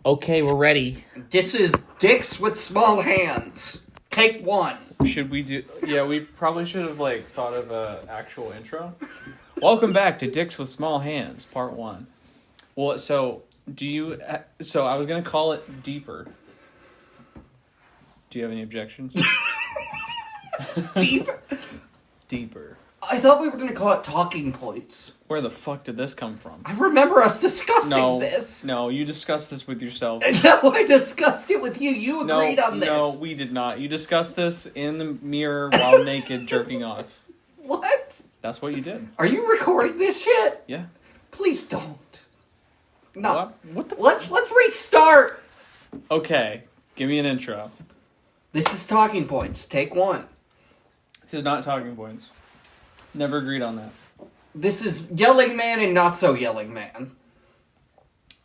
Okay, we're ready. This is Dicks with Small Hands. Take one. Should we do... Yeah, we probably should have, thought of an actual intro. Welcome back to Dicks with Small Hands, part 1. Well, so, So, I was going to call it Deeper. Do you have any objections? Deeper? Deeper. I thought we were going to call it Talking Points. Where the fuck did this come from? I remember us discussing this. No, you discussed this with yourself. No, I discussed it with you. You agreed on this. No, we did not. You discussed this in the mirror while naked jerking off. What? That's what you did. Are you recording this shit? Yeah. Please don't. No. What the Let's restart. Okay, give me an intro. This is Talking Points. Take one. This is not Talking Points. Never agreed on that. This is Yelling Man and Not So Yelling Man.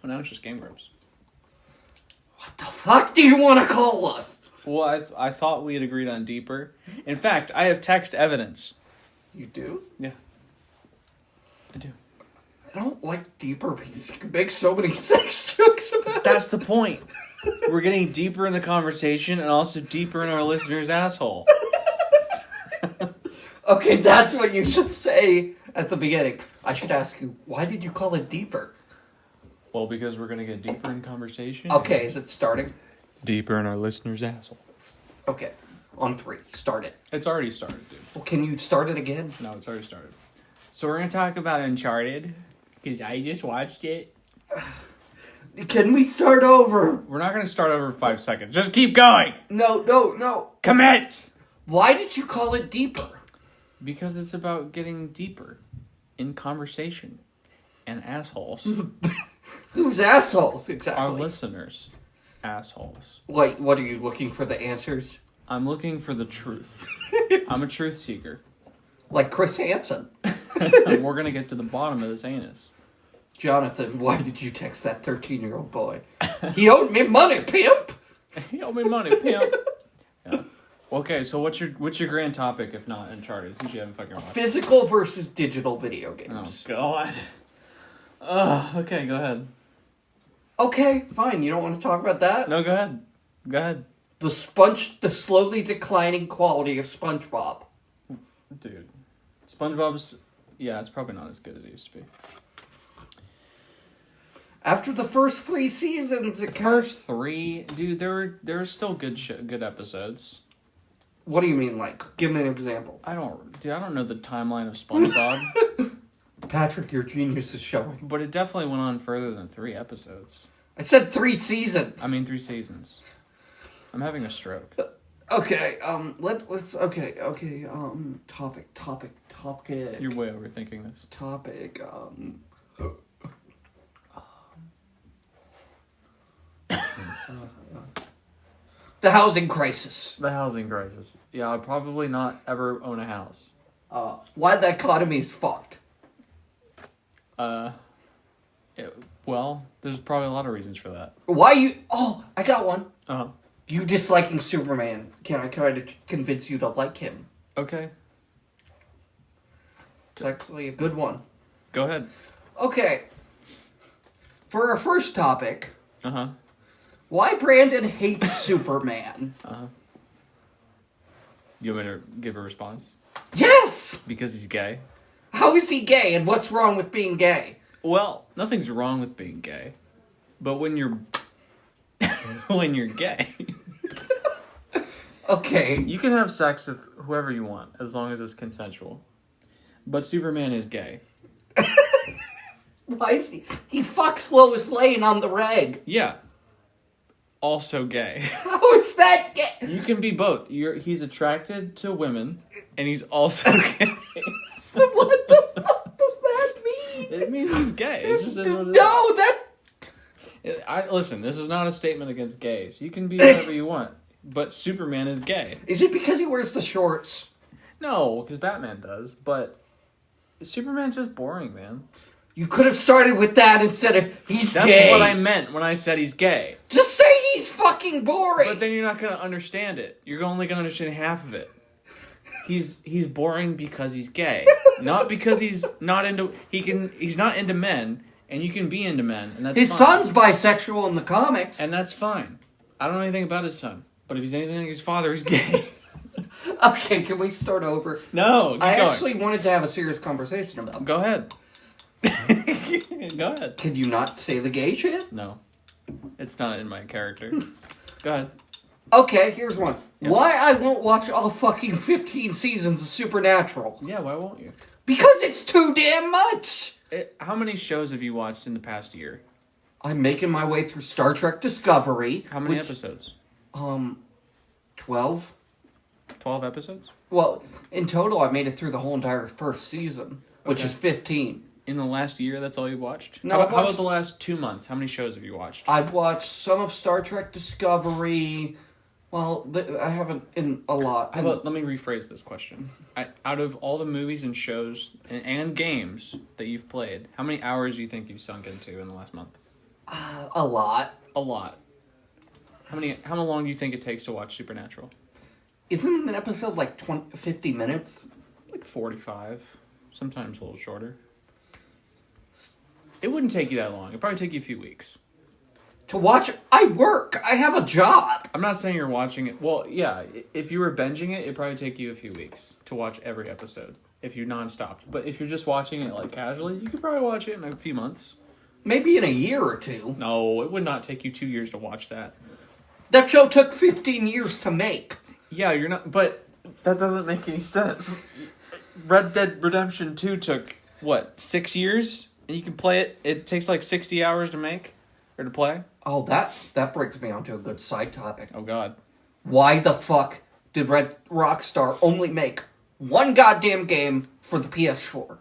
Well, now it's just Game Grumps. What the fuck do you want to call us? Well, I thought we had agreed on Deeper. In fact, I have text evidence. You do? Yeah. I do. I don't like Deeper because you can make so many sex jokes about it. That's the point. We're getting deeper in the conversation and also deeper in our listener's asshole. Okay, that's what you should say at the beginning. I should ask you, why did you call it Deeper? Well, because we're going to get deeper in conversation. Okay, is it starting? Deeper in our listener's asshole. Okay, on 3. Start it. It's already started, dude. Well, can you start it again? No, it's already started. So we're going to talk about Uncharted, because I just watched it. Can we start over? We're not going to start over 5 seconds. Just keep going! No. Commit! Why did you call it Deeper? Because it's about getting deeper in conversation and assholes. Who's assholes, exactly? Our listeners. Assholes. Wait, what are you looking for the answers? I'm looking for the truth. I'm a truth seeker. Like Chris Hansen. And we're going to get to the bottom of this anus. Jonathan, why did you text that 13-year-old boy? He owed me money, pimp! He owed me money, pimp. Yeah. Okay, so what's your grand topic, if not Uncharted, since you haven't fucking watched it? Physical versus digital video Oh, games. God. Okay, go ahead. Okay, fine. You don't want to talk about that? No, go ahead. Go ahead. The slowly declining quality of SpongeBob. Dude. SpongeBob's... Yeah, it's probably not as good as it used to be. After the first 3 seasons, First 3? Dude, there were still good episodes. What do you mean, like? Give me an example. I don't know the timeline of SpongeBob. Patrick, your genius is showing. But it definitely went on further than 3 episodes. I said 3 seasons. I mean 3 seasons. I'm having a stroke. Okay, let's, okay, topic. You're way overthinking this. Topic, the housing crisis. The housing crisis. Yeah, I'll probably not ever own a house. Why the economy is fucked. Well, there's probably a lot of reasons for that. Why you... Oh, I got one. Uh-huh. You disliking Superman. Can I try to convince you to like him? Okay. It's actually a good one. Go ahead. Okay. For our first topic, Uh-huh. why Brandon hates Superman? Uh-huh. You want me to give a response? Yes! Because he's gay? How is he gay, and what's wrong with being gay? Well, nothing's wrong with being gay. But when you're... when you're gay... Okay. You can have sex with whoever you want, as long as it's consensual. But Superman is gay. Why is he... He fucks Lois Lane on the reg. Yeah. Also gay. How is that gay? You can be both. He's attracted to women, and he's also gay. What the fuck does that mean? It means he's gay. It's just what it is. No, that... Listen, this is not a statement against gays. You can be whatever you want. But Superman is gay. Is it because he wears the shorts? No, because Batman does. But Superman's just boring, man. You could have started with that instead of he's That's gay. what I meant when I said he's gay. Just say he's fucking boring. But then you're not going to understand it. You're only going to understand half of it. He's boring because he's gay. Not because he's not into... He's not into men, And you can be into men, and that's His fine. son's bisexual in the comics. And that's fine. I don't know anything about his son, but if he's anything like his father, he's gay. Okay, can we start over? No, keep I going. actually wanted to have a serious conversation about Go ahead. Go ahead. Can you not say the gay shit? No. It's not in my character. Go ahead. Okay, here's one. Yep. Why I won't watch all fucking 15 seasons of Supernatural? Yeah, why won't you? Because it's too damn much! How many shows have you watched in the past year? I'm making my way through Star Trek Discovery. How many episodes? 12? 12 episodes? Well, in total, I made it through the whole entire first season, which Okay. is 15. In the last year, that's all you've watched? No, how, I've how about watched- the last 2 months? How many shows have you watched? I've watched some of Star Trek Discovery. Well, I haven't in a lot. How about, let me rephrase this question. Out of all the movies and shows and games that you've played, how many hours do you think you've sunk into in the last month? A lot. A lot. How long do you think it takes to watch Supernatural? Isn't an episode like 50 minutes? Like 45. Sometimes a little shorter. It wouldn't take you that long. It'd probably take you a few weeks. To watch, I work. I have a job. I'm not saying you're watching it. Well, yeah, if you were binging it, it'd probably take you a few weeks to watch every episode. If you nonstop. But if you're just watching it like casually, you could probably watch it in a few months. Maybe in a year or two. No, it would not take you 2 years to watch that. That show took 15 years to make. Yeah, you're not. But that doesn't make any sense. Red Dead Redemption 2 took, 6 years? And you can play it. It takes like 60 hours to make or to play. Oh, that brings me onto a good side topic. Oh, God. Why the fuck did Red Rockstar only make one goddamn game for the PS4?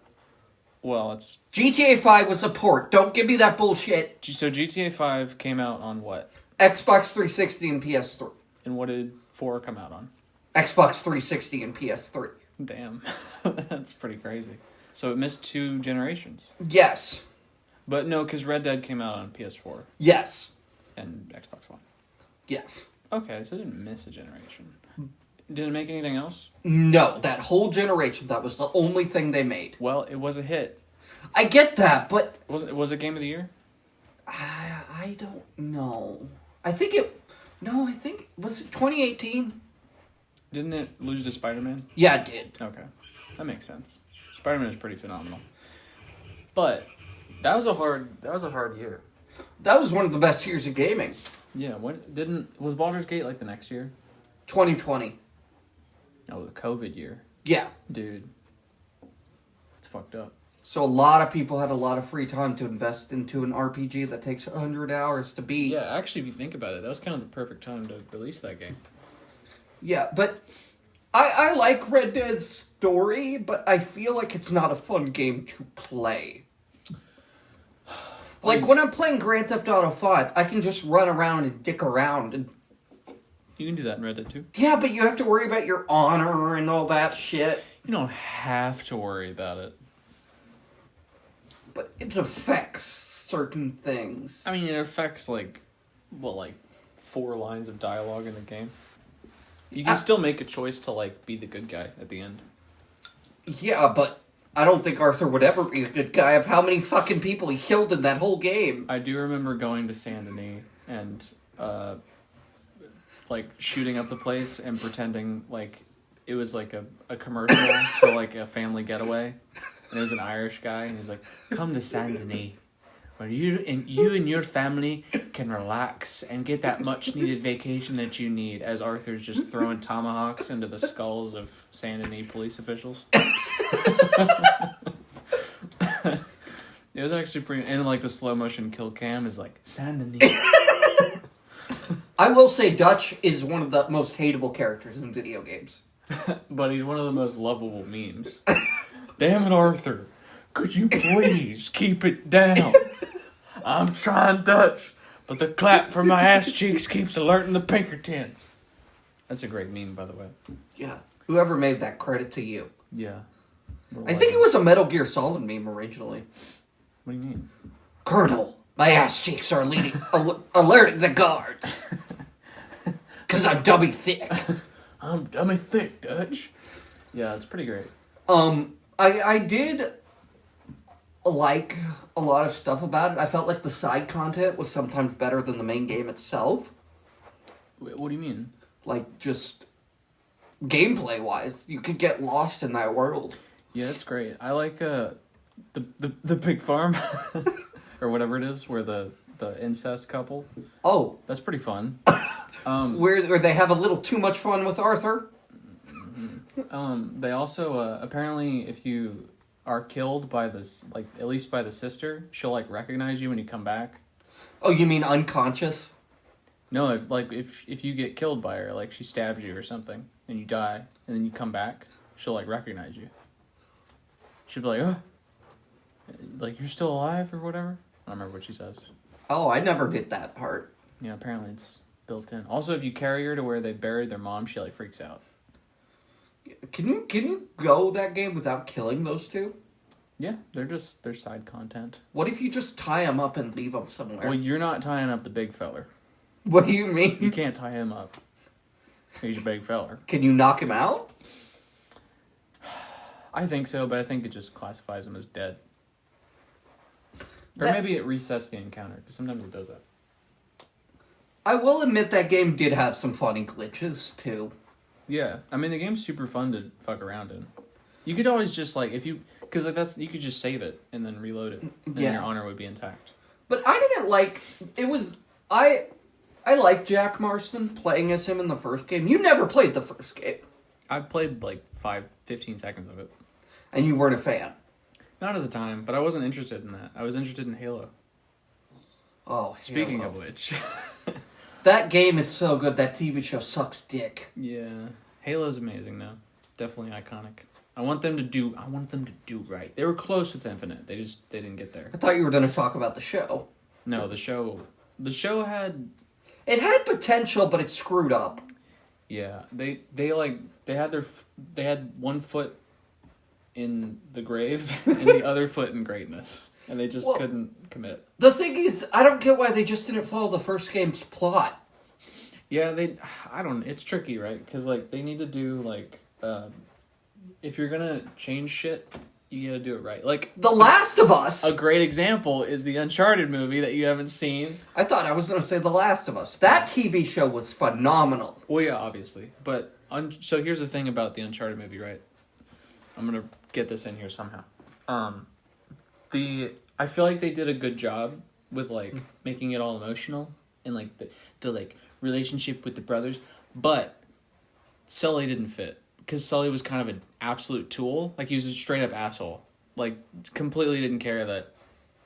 Well, it's... GTA 5 was a port. Don't give me that bullshit. So GTA 5 came out on what? Xbox 360 and PS3. And what did 4 come out on? Xbox 360 and PS3. Damn. That's pretty crazy. So it missed 2 generations. Yes. But no, because Red Dead came out on PS4 Yes. and Xbox One. Yes. Okay, so it didn't miss a generation. Did it make anything else? No, that whole generation, that was the only thing they made. Well, it was a hit. I get that, but Was it Game of the Year? I don't know. I think it... No, I think... Was it 2018? Didn't it lose to Spider-Man? Yeah, it did. Okay, that makes sense. Spider-Man is pretty phenomenal. But that was a hard year. That was one of the best years of gaming. Yeah, was Baldur's Gate like the next year? 2020. Oh, the COVID year. Yeah. Dude. It's fucked up. So a lot of people had a lot of free time to invest into an RPG that takes 100 hours to beat. Yeah, actually, if you think about it, that was kind of the perfect time to release that game. Yeah, but I like Red Dead's story, but I feel like it's not a fun game to play. Like, when I'm playing Grand Theft Auto 5, I can just run around and dick around. And You can do that in Red Dead too. yeah, but you have to worry about your honor and all that shit. You don't have to worry about it. But it affects certain things. I mean, it affects, like 4 lines of dialogue in the game. You can still make a choice to, be the good guy at the end. Yeah, but I don't think Arthur would ever be a good guy of how many fucking people he killed in that whole game. I do remember going to Saint Denis and, shooting up the place and pretending it was a commercial for a family getaway. And it was an Irish guy, and he's like, "Come to Saint Denis, where you and your family can relax and get that much needed vacation that you need." As Arthur's just throwing tomahawks into the skulls of Saint Denis police officials. It was actually pretty, and the slow motion kill cam is Saint Denis. I will say Dutch is one of the most hateable characters in video games. But he's one of the most lovable memes. Damn it, Arthur. Could you please keep it down? I'm trying Dutch, but the clap from my ass cheeks keeps alerting the Pinkertons. That's a great meme, by the way. Yeah. Whoever made that, credit to you. Yeah. I think it was a Metal Gear Solid meme originally. What do you mean? Colonel, my ass cheeks are alerting the guards. Because I'm dummy thick. I'm dummy thick, Dutch. Yeah, it's pretty great. I did like a lot of stuff about it. I felt like the side content was sometimes better than the main game itself. What do you mean? Like, just gameplay-wise, you could get lost in that world. Yeah, that's great. I like the pig farm or whatever it is, where the incest couple. Oh, That's pretty fun. where they have a little too much fun with Arthur. They also apparently, if you are killed by this, like at least by the sister, she'll like recognize you when you come back. Oh, you mean unconscious? No, if you get killed by her, like she stabs you or something, and you die, and then you come back, she'll like recognize you. She'll be like, oh, like you're still alive or whatever. I don't remember what she says. Oh, I never did that part. Yeah, apparently it's built in. Also, if you carry her to where they buried their mom, she like freaks out. Can you go that game without killing those two? Yeah, they're side content. What if you just tie them up and leave them somewhere? Well, you're not tying up the big feller. What do you You mean? can't tie him up. He's a big feller. Can you knock him out? I think so, but I think it just classifies him as dead. Or That- maybe it resets the encounter, because sometimes it does that. I will admit that game did have some funny glitches, too. Yeah, I mean the game's super fun to fuck around in. You could always just like because like that's you could just save it and then reload it, and Yeah. your honor would be intact. But I didn't like... It was... I like Jack Marston playing as him in the first game. You never played the first game. I played like 15 seconds of it. And you weren't a fan. Not at the time, but I wasn't interested in that. I was interested in Halo. Oh, Speaking Halo. of which, That game is so good. That TV show sucks dick. yeah, Halo's amazing though. Definitely iconic. I want them to do right. They were close with Infinite. They didn't get there. I thought you were going to talk about the show. No, the show had It had potential, but it screwed up. yeah. They had one foot in the grave and the other foot in greatness, and they just Well- couldn't commit. The thing is, I don't get why they just didn't follow the first game's plot. Yeah, I don't. It's tricky, right? Because like they need to do like if you're gonna change shit, you gotta do it right. Like The Last of Us. a great example is the Uncharted movie that you haven't seen. I thought I was going to say The Last of Us. That TV show was phenomenal. Well, yeah, obviously, but so here's the thing about the Uncharted movie, right? I'm gonna get this in here somehow. I feel like they did a good job with like making it all emotional and like the like relationship with the brothers, but Sully didn't fit because Sully was kind of an absolute tool. Like he was a straight up asshole. Like completely didn't care that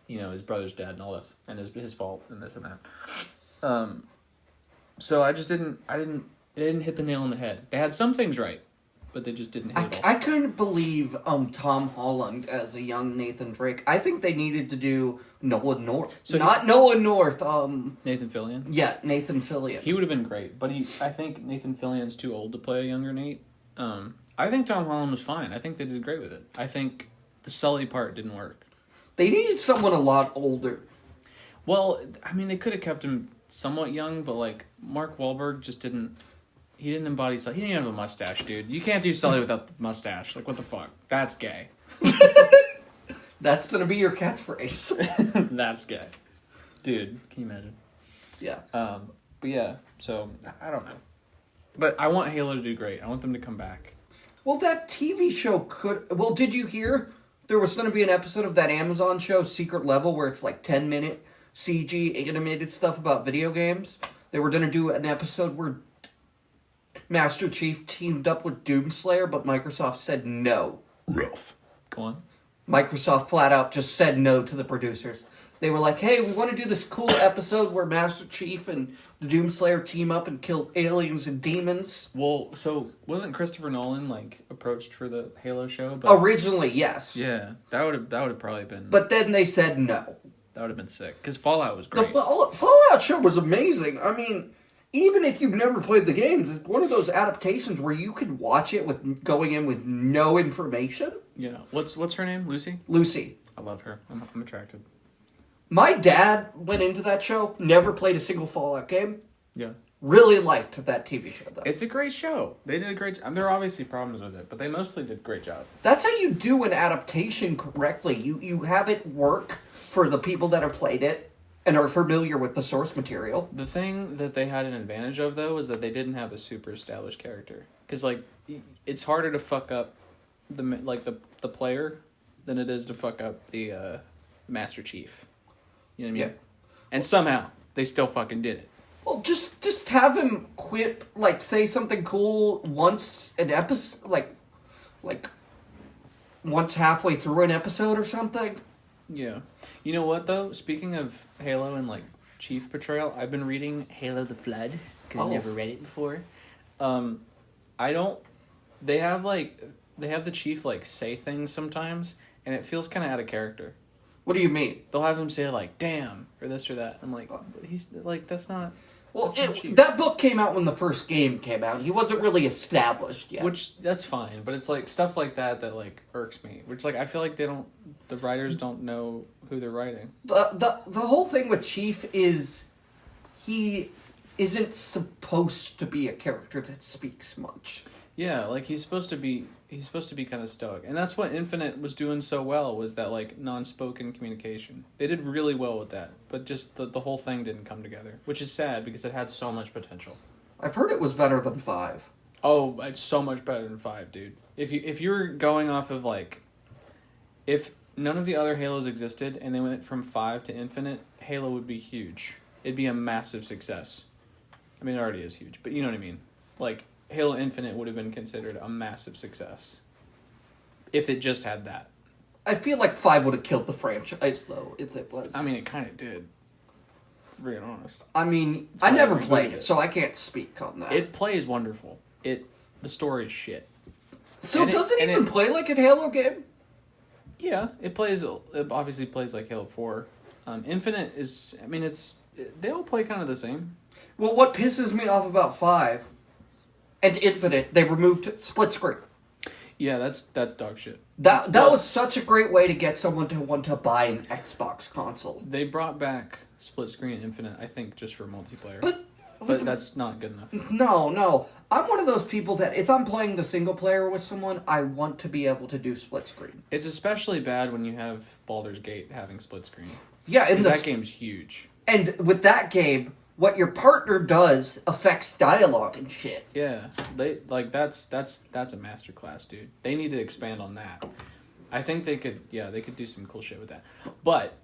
his brother's dead and all this and his fault and this and that. So I didn't hit the nail on the head. They had some things right, but they just didn't hit it all. I couldn't believe Tom Holland as a young Nathan Drake. I think they needed to do Nolan North. So Not Nolan North. Nathan Fillion. Yeah, Nathan Fillion. He would have been great, but I think Nathan Fillion's too old to play a younger Nate. I think Tom Holland was fine. I think they did great with it. I think the Sully part didn't work. They needed someone a lot older. Well, I mean, they could have kept him somewhat young, but like Mark Wahlberg just didn't. He didn't embody Sully. He didn't have a mustache, dude. You can't do Sully without the mustache. Like, what the fuck? That's gay. That's going to be your catchphrase. That's gay. Dude, can you imagine? Yeah. But yeah, so, I don't know. But I want Halo to do great. I want them to come back. Well, that TV show could... Well, did you hear there was going to be an episode of that Amazon show, Secret Level, where it's like 10-minute CG animated stuff about video games? They were going to do an episode where Master Chief teamed up with Doomslayer, but Microsoft said no. Rough. Go on. Microsoft flat out just said no to the producers. They were like, hey, we want to do this cool episode where Master Chief and the Doomslayer team up and kill aliens and demons. Well, so wasn't Christopher Nolan like approached for the Halo show? But Originally, yes. yeah, that would have probably been. But then they said no. That would have been sick because Fallout was The great. Fallout show was amazing. I mean, even if you've never played the game, it's one of those adaptations where you could watch it with going in with no information. Yeah. What's her name? Lucy. Lucy. I love her. I'm attracted. My dad went into that show, never played a single Fallout game. Yeah. Really liked that TV show, though. It's a great show. They did a great job. There are obviously problems with it, but they mostly did a great job. That's how you do an adaptation correctly. You have it work for the people that have played it and are familiar with the source material. The thing that they had an advantage of, though, is that they didn't have a super established character. Because, like, it's harder to fuck up the player than it is to fuck up the Master Chief. You know what I mean? Yeah. And somehow, they still fucking did it. Well, just have him quip, like, say something cool once an episode, like once halfway through an episode or something. Yeah. You know what, though? Speaking of Halo and, like, Chief portrayal, I've been reading Halo the Flood, because I've never read it before. They have the Chief, like, say things sometimes, and it feels kind of out of character. What do you mean? They'll have him say, like, damn, or this or that. I'm like, he's, like, that's not... Well, that's not Chief. that book came out when the first game came out. He wasn't really established yet. Which, that's fine, but it's, like, stuff like that, like, irks me. Which, like, I feel like the writers don't know who they're writing. The whole thing with Chief is he isn't supposed to be a character that speaks much. Yeah, like, he's supposed to be kind of stoic. And that's what Infinite was doing so well, was that, like, non-spoken communication. They did really well with that, but just the whole thing didn't come together, which is sad because it had so much potential. I've heard it was better than 5. Oh, it's so much better than 5, dude. If you're going off of, like, if none of the other Halos existed and they went from 5 to Infinite, Halo would be huge. It'd be a massive success. I mean, it already is huge, but you know what I mean. Like, Halo Infinite would have been considered a massive success if it just had that. I feel like 5 would have killed the franchise, though, if it was. I mean, it kind of did. Being honest. I mean, I never played it, so I can't speak on that. It plays wonderful. The story is shit. So does it even play like a Halo game? Yeah, it obviously plays like Halo 4. Infinite is, I mean, they all play kind of the same. Well, what pisses me off about 5 and Infinite, they removed split screen. Yeah, that's dog shit. That was such a great way to get someone to want to buy an Xbox console. They brought back split screen Infinite, I think, just for multiplayer. But that's not good enough. No. I'm one of those people that if I'm playing the single player with someone, I want to be able to do split screen. It's especially bad when you have Baldur's Gate having split screen. Yeah, and that game's huge. And with that game, what your partner does affects dialogue and shit. Yeah, that's a masterclass, dude. They need to expand on that. I think they could do some cool shit with that. But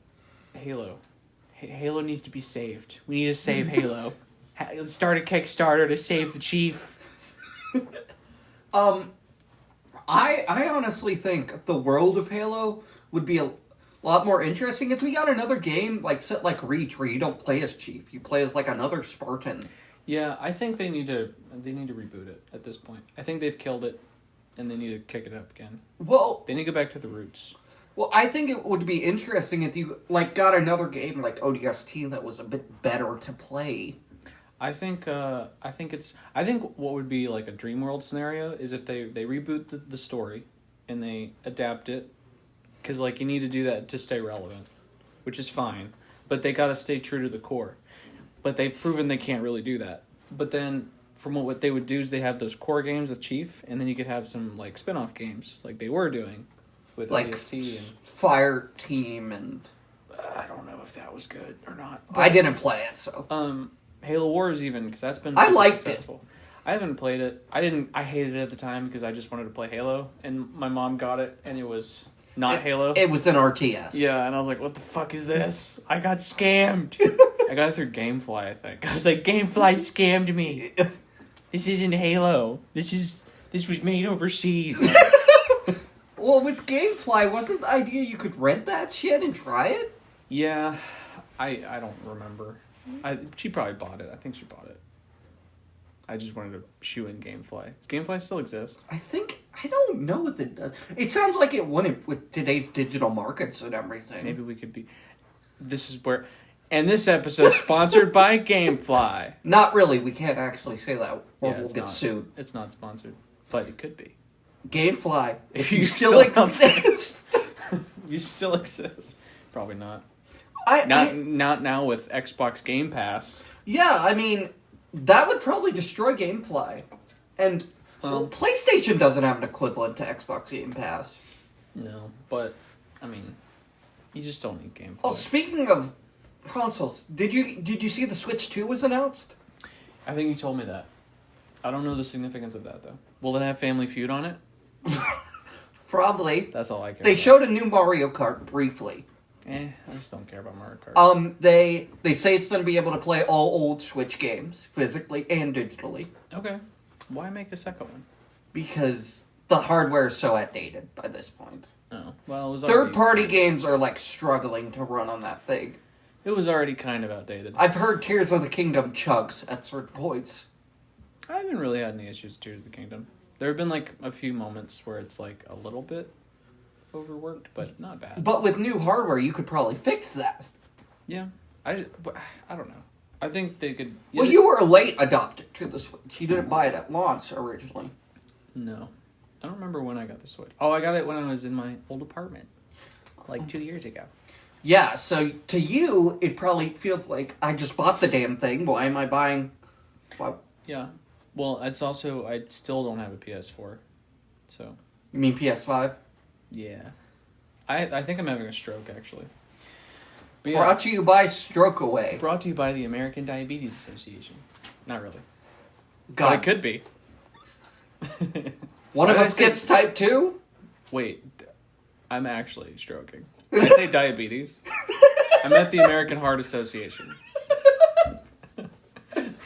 Halo needs to be saved. We need to save Halo. Let's start a Kickstarter to save the Chief. I honestly think the world of Halo would be a lot more interesting if we got another game set like Reach, where you don't play as Chief, you play as like another Spartan. Yeah, I think they need to reboot it at this point. I think they've killed it, and they need to kick it up again. Well, they need to go back to the roots. Well, I think it would be interesting if you got another game like ODST that was a bit better to play. I think what would be like a dream world scenario is if they reboot the story and they adapt it, because you need to do that to stay relevant, which is fine, but they got to stay true to the core. But they've proven they can't really do that. But then from what they would do is they have those core games with Chief, and then you could have some spin-off games like they were doing with ODST and Fire Team, and I don't know if that was good or not. I didn't play it, so Halo Wars even, because that's been I liked successful. I haven't played it. I hated it at the time because I just wanted to play Halo, and my mom got it, and it was not Halo. It was an RTS. Yeah, and I was like, what the fuck is this? I got scammed. I got it through Gamefly, I think. I was like, Gamefly scammed me. This isn't Halo. This was made overseas. Well, with Gamefly, wasn't the idea you could rent that shit and try it? Yeah, I don't remember. She probably bought it. I think she bought it. I just wanted to shoe in Gamefly. Does Gamefly still exist? I don't know what it does. It sounds like it wouldn't with today's digital markets and everything. Maybe we could be... This is where... And this episode sponsored by Gamefly. Not really. We can't actually say that, or we'll get sued. It's not sponsored, but it could be. Gamefly, if you still exist. You still exist. Probably not. Not now with Xbox Game Pass. Yeah, I mean, that would probably destroy gameplay. And well, PlayStation doesn't have an equivalent to Xbox Game Pass. No, but I mean, you just don't need gameplay. Oh, speaking of consoles, did you see the Switch 2 was announced? I think you told me that. I don't know the significance of that though. Will it have Family Feud on it? Probably. That's all I care. They about. showed a new Mario Kart briefly. I just don't care about Mario Kart. They say it's going to be able to play all old Switch games, physically and digitally. Okay. Why make a second one? Because the hardware is so outdated by this point. Oh, well, it was third-party games are like struggling to run on that thing. It was already kind of outdated. I've heard Tears of the Kingdom chugs at certain points. I haven't really had any issues with Tears of the Kingdom. There have been like a few moments where it's like a little bit overworked, but not bad. But with new hardware, you could probably fix that. Yeah, I don't know. I think they could. Well, you were a late adopter to the Switch. You didn't buy it at launch originally. No, I don't remember when I got the Switch. Oh, I got it when I was in my old apartment, like 2 years ago. Yeah, so to you, it probably feels like I just bought the damn thing. Why am I buying? Why? Yeah, well, it's also I still don't have a PS4, so. You mean PS5? Yeah, I think I'm having a stroke actually. But yeah, Brought to you by Stroke Away. brought to you by the American Diabetes Association. Not really. God, But it could be. one of Why us did I gets type 2? Wait, I'm actually stroking. Did I say diabetes? I meant the American Heart Association.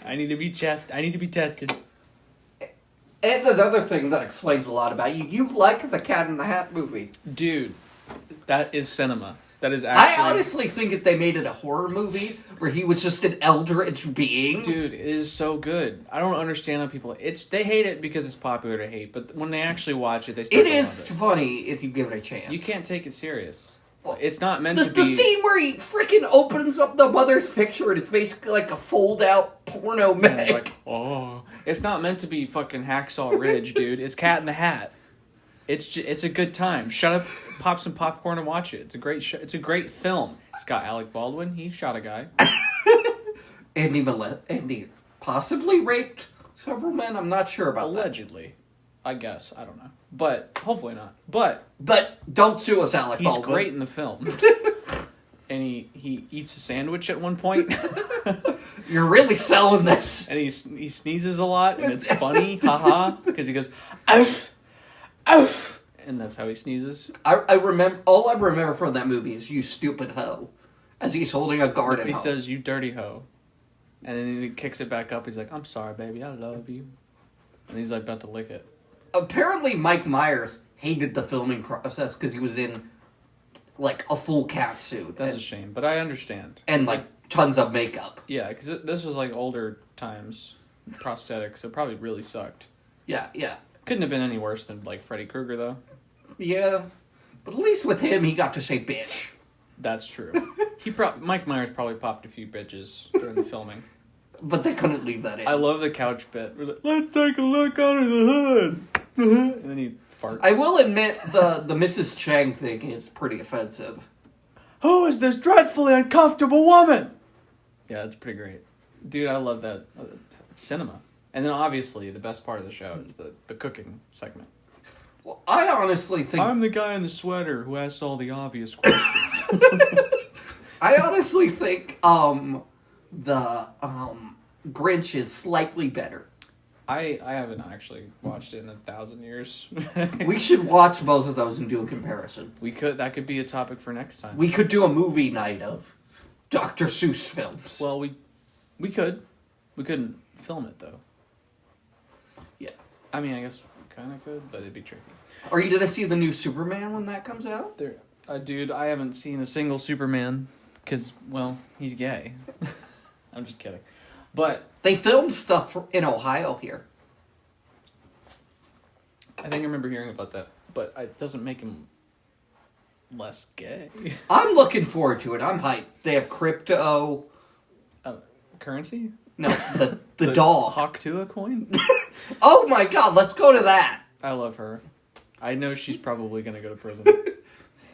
I need to be tested. And another thing that explains a lot about you, you like the Cat in the Hat movie. Dude, that is cinema. That is actually... I honestly think that they made it a horror movie where he was just an eldritch being. Dude, it is so good. I don't understand how people... They hate it because it's popular to hate, but when they actually watch it, they start It to is love it. funny if you give it a chance. You can't take it serious. Well, It's not meant the, to be... the scene where he freaking opens up the mother's picture and it's basically like a fold-out porno mag. Like, oh, it's not meant to be fucking Hacksaw Ridge, dude. It's Cat in the Hat. It's a good time. Shut up, pop some popcorn and watch it. It's a great show. It's a great film. It's got Alec Baldwin. He shot a guy. And he possibly raped several men. I'm not sure about Allegedly, I guess. I don't know, but hopefully not. But that. But don't sue us, Alec he's Baldwin. great in the film. And he eats a sandwich at one point. You're really selling this. And he sneezes a lot, and it's funny, haha, because he goes, "Oof, oof," and that's how he sneezes. I remember all I remember from that movie is "you stupid hoe," as he's holding a garden. He hoe. says, "You dirty hoe," and then he kicks it back up. He's like, "I'm sorry, baby, I love you," and he's like about to lick it. Apparently, Mike Myers hated the filming process because he was in like a full cat suit. That's a shame, but I understand. And like tons of makeup. Yeah, because this was like older times, prosthetics, so it probably really sucked. Yeah, yeah. Couldn't have been any worse than like Freddy Krueger though. Yeah. But at least with him, he got to say bitch. That's true. Mike Myers probably popped a few bitches during the filming. But they couldn't leave that in. I love the couch bit. We're like, let's take a look under the hood. And then he farts. I will admit the Mrs. Chang thing is pretty offensive. Who is this dreadfully uncomfortable woman? Yeah, it's pretty great. Dude, I love that. It's cinema. And then obviously the best part of the show is the cooking segment. Well, I honestly think... I'm the guy in the sweater who asks all the obvious questions. I honestly think the Grinch is slightly better. I haven't actually watched it in 1,000 years. We should watch both of those and do a comparison. That could be a topic for next time. We could do a movie night of Dr. Seuss films. Well, we could. We couldn't film it, though. Yeah. I mean, I guess we kind of could, but it'd be tricky. Are you gonna see the new Superman when that comes out? Dude, I haven't seen a single Superman, because, well, he's gay. I'm just kidding. But They filmed stuff in Ohio here. I think I remember hearing about that, but it doesn't make him less gay. I'm looking forward to it. I'm hyped. They have crypto. Currency? No, the dog. Hawk Tuah coin? Oh my god, let's go to that. I love her. I know she's probably going to go to prison.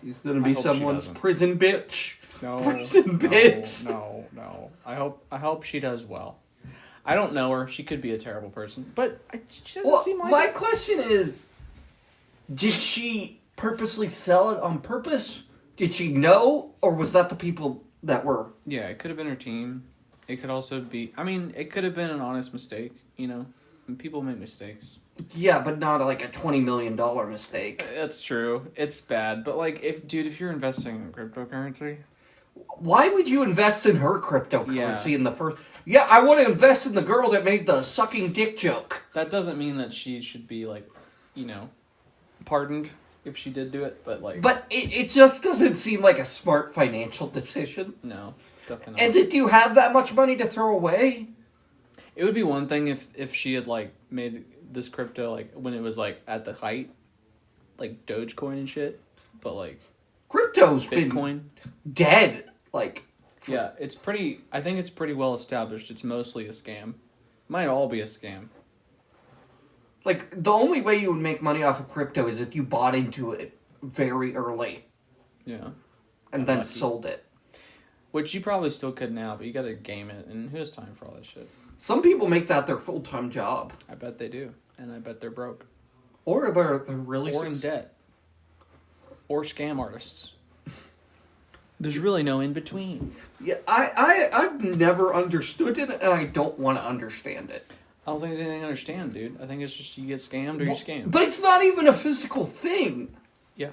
She's gonna I be hope she someone's doesn't. prison bitch. No. Prison bitch. No. I hope she does well. I don't know her. She could be a terrible person, but she doesn't seem like my it. question is, did she purposely sell it on purpose? Did she know, or was that the people that were? Yeah, it could have been her team. It could also be. I mean, it could have been an honest mistake. You know, and people make mistakes. Yeah, but not like a $20 million mistake. That's true. It's bad, but like, if you're investing in cryptocurrency, Why would you invest in her cryptocurrency Yeah. in the first? Yeah, I want to invest in the girl that made the sucking dick joke. that doesn't mean that she should be like, pardoned if she did do it. But like, But it just doesn't seem like a smart financial decision. no, definitely not. And did you have that much money to throw away? It would be one thing if she had like made this crypto like when it was like at the height, like Dogecoin and shit. But like Crypto's been Bitcoin, dead. Like, yeah, it's pretty. I think it's pretty well established. It's mostly a scam. Might all be a scam. Like, the only way you would make money off of crypto is if you bought into it very early Yeah, and then Lucky. sold it. which you probably still could now, but you got to game it, and who has time for all that shit? Some people make that their full-time job. I bet they do, and I bet they're broke Or they're really... or in debt, or scam artists. There's really no in between. Yeah, I've never understood it, and I don't want to understand it. I don't think there's anything to understand, dude. I think it's just you get scammed or you scam. But it's not even a physical thing. Yeah.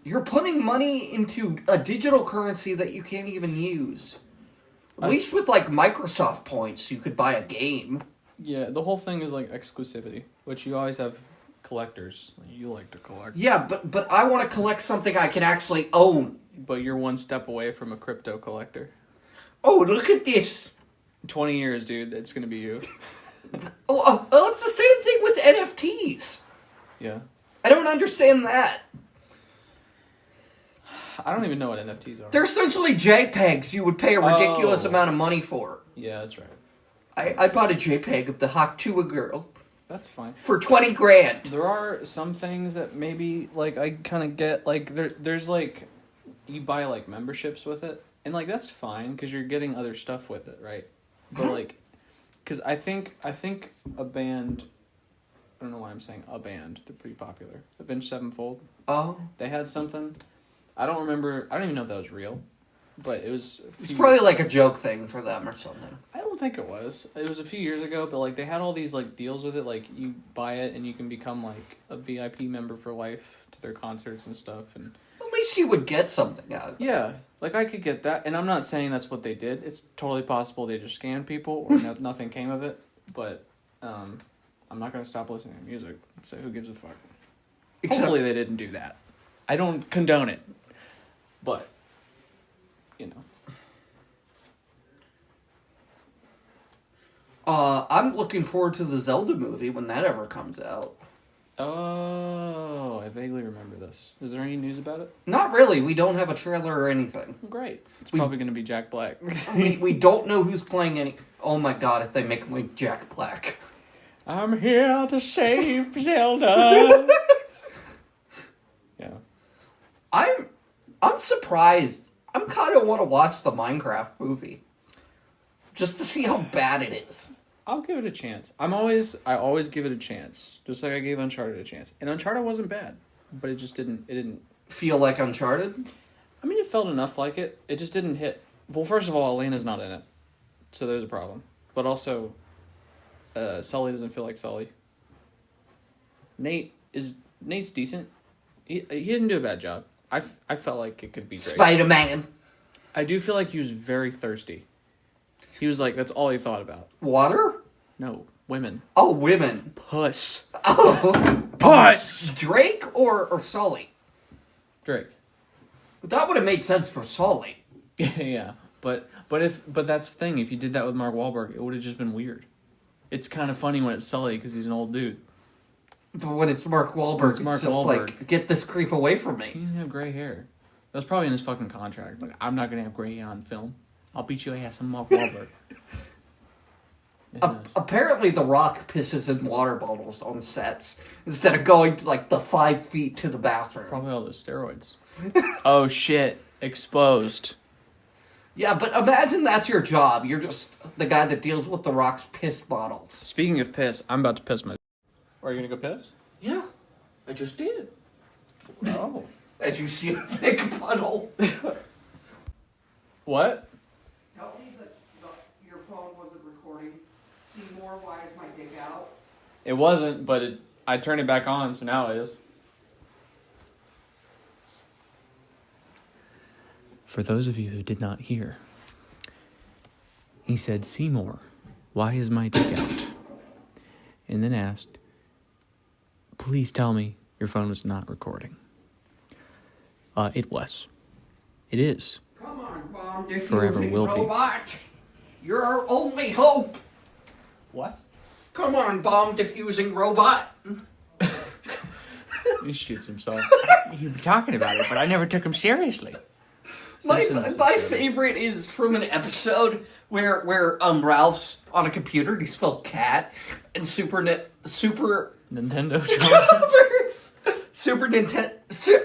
You're putting money into a digital currency that you can't even use. At least with, like, Microsoft points, you could buy a game. Yeah, the whole thing is like exclusivity, which you always have collectors. You like to collect. Yeah, but I want to collect something I can actually own. But you're one step away from a crypto collector. Oh, look at this. 20 years, dude, it's going to be you. It's the same thing with NFTs. Yeah. I don't understand that. I don't even know what NFTs are. They're essentially JPEGs you would pay a ridiculous Oh. amount of money for. Yeah, that's right. I bought a JPEG of the Haktua girl That's fine. for 20 grand. There are some things that maybe, like, I kind of get, like, there's, like, you buy, like, memberships with it. And, like, that's fine, because you're getting other stuff with it, right? But, like, because I think a band, I don't know why I'm saying a band, they're pretty popular. Avenged Sevenfold, Oh. they had something. I don't even know if that was real. But it was... It's probably like a joke thing for them or something. I don't think it was. It was a few years ago, but, like, they had all these, like, deals with it. Like, you buy it and you can become, like, a VIP member for life to their concerts and stuff. And At least you would get something out of it. yeah, like, I could get that. And I'm not saying that's what they did. It's totally possible they just scammed people or nothing came of it. But I'm not going to stop listening to music. So who gives a fuck? Except- Hopefully they didn't do that. I don't condone it. But, you know. I'm looking forward to the Zelda movie when that ever comes out. Oh, I vaguely remember this. Is there any news about it? Not really. We don't have a trailer or anything. Great. It's probably going to be Jack Black. we don't know who's playing any... Oh my god, if they make him like Jack Black. I'm here to save Zelda. Yeah. I'm surprised. I'm kind of want to watch the Minecraft movie. Just to see how bad it is. I'll give it a chance. I always give it a chance. Just like I gave Uncharted a chance. And Uncharted wasn't bad. But it just didn't... Feel like Uncharted? I mean, it felt enough like it. It just didn't hit. Well, first of all, Elena's not in it. So there's a problem. But also, Sully doesn't feel like Sully. Nate's decent. He didn't do a bad job. I felt like it could be great. Spider-Man. I do feel like he was very thirsty. He was like, that's all he thought about. Water? No, women. Oh, women. Puss. Oh. Puss! Drake or Sully? Drake. That would have made sense for Sully. Yeah, but that's the thing. If you did that with Mark Wahlberg, it would have just been weird. It's kind of funny when it's Sully because he's an old dude. But when it's Mark Wahlberg, it's Mark just Wahlberg. like, get this creep away from He me. didn't have gray hair. That was probably in his fucking contract. Like, I'm not gonna have gray hair on film. I'll beat your ass on Mark Wahlberg. Yeah. Apparently, The Rock pisses in water bottles on sets instead of going like the 5 feet to the bathroom. Probably all those steroids. Oh shit! Exposed. Yeah, but imagine that's your job. You're just the guy that deals with The Rock's piss bottles. Speaking of piss, I'm about to piss my... Are you gonna go piss? Yeah, I just did. Oh. As you see a big puddle. What? Tell me that your phone wasn't recording. Seymour, why is my dick out? It wasn't, but I turned it back on, so now it is. For those of you who did not hear, he said, Seymour, why is my dick out? And then asked, please tell me your phone was not recording. It was. It is. Come on, bomb diffusing Forever will be. robot. You're our only hope. What? Come on, bomb diffusing robot. He shoots himself. You were talking about it, but I never took him seriously. My favorite is from an episode where Ralph's on a computer and he spells cat and Super Nintendo. Chalmers. Super Nintendo.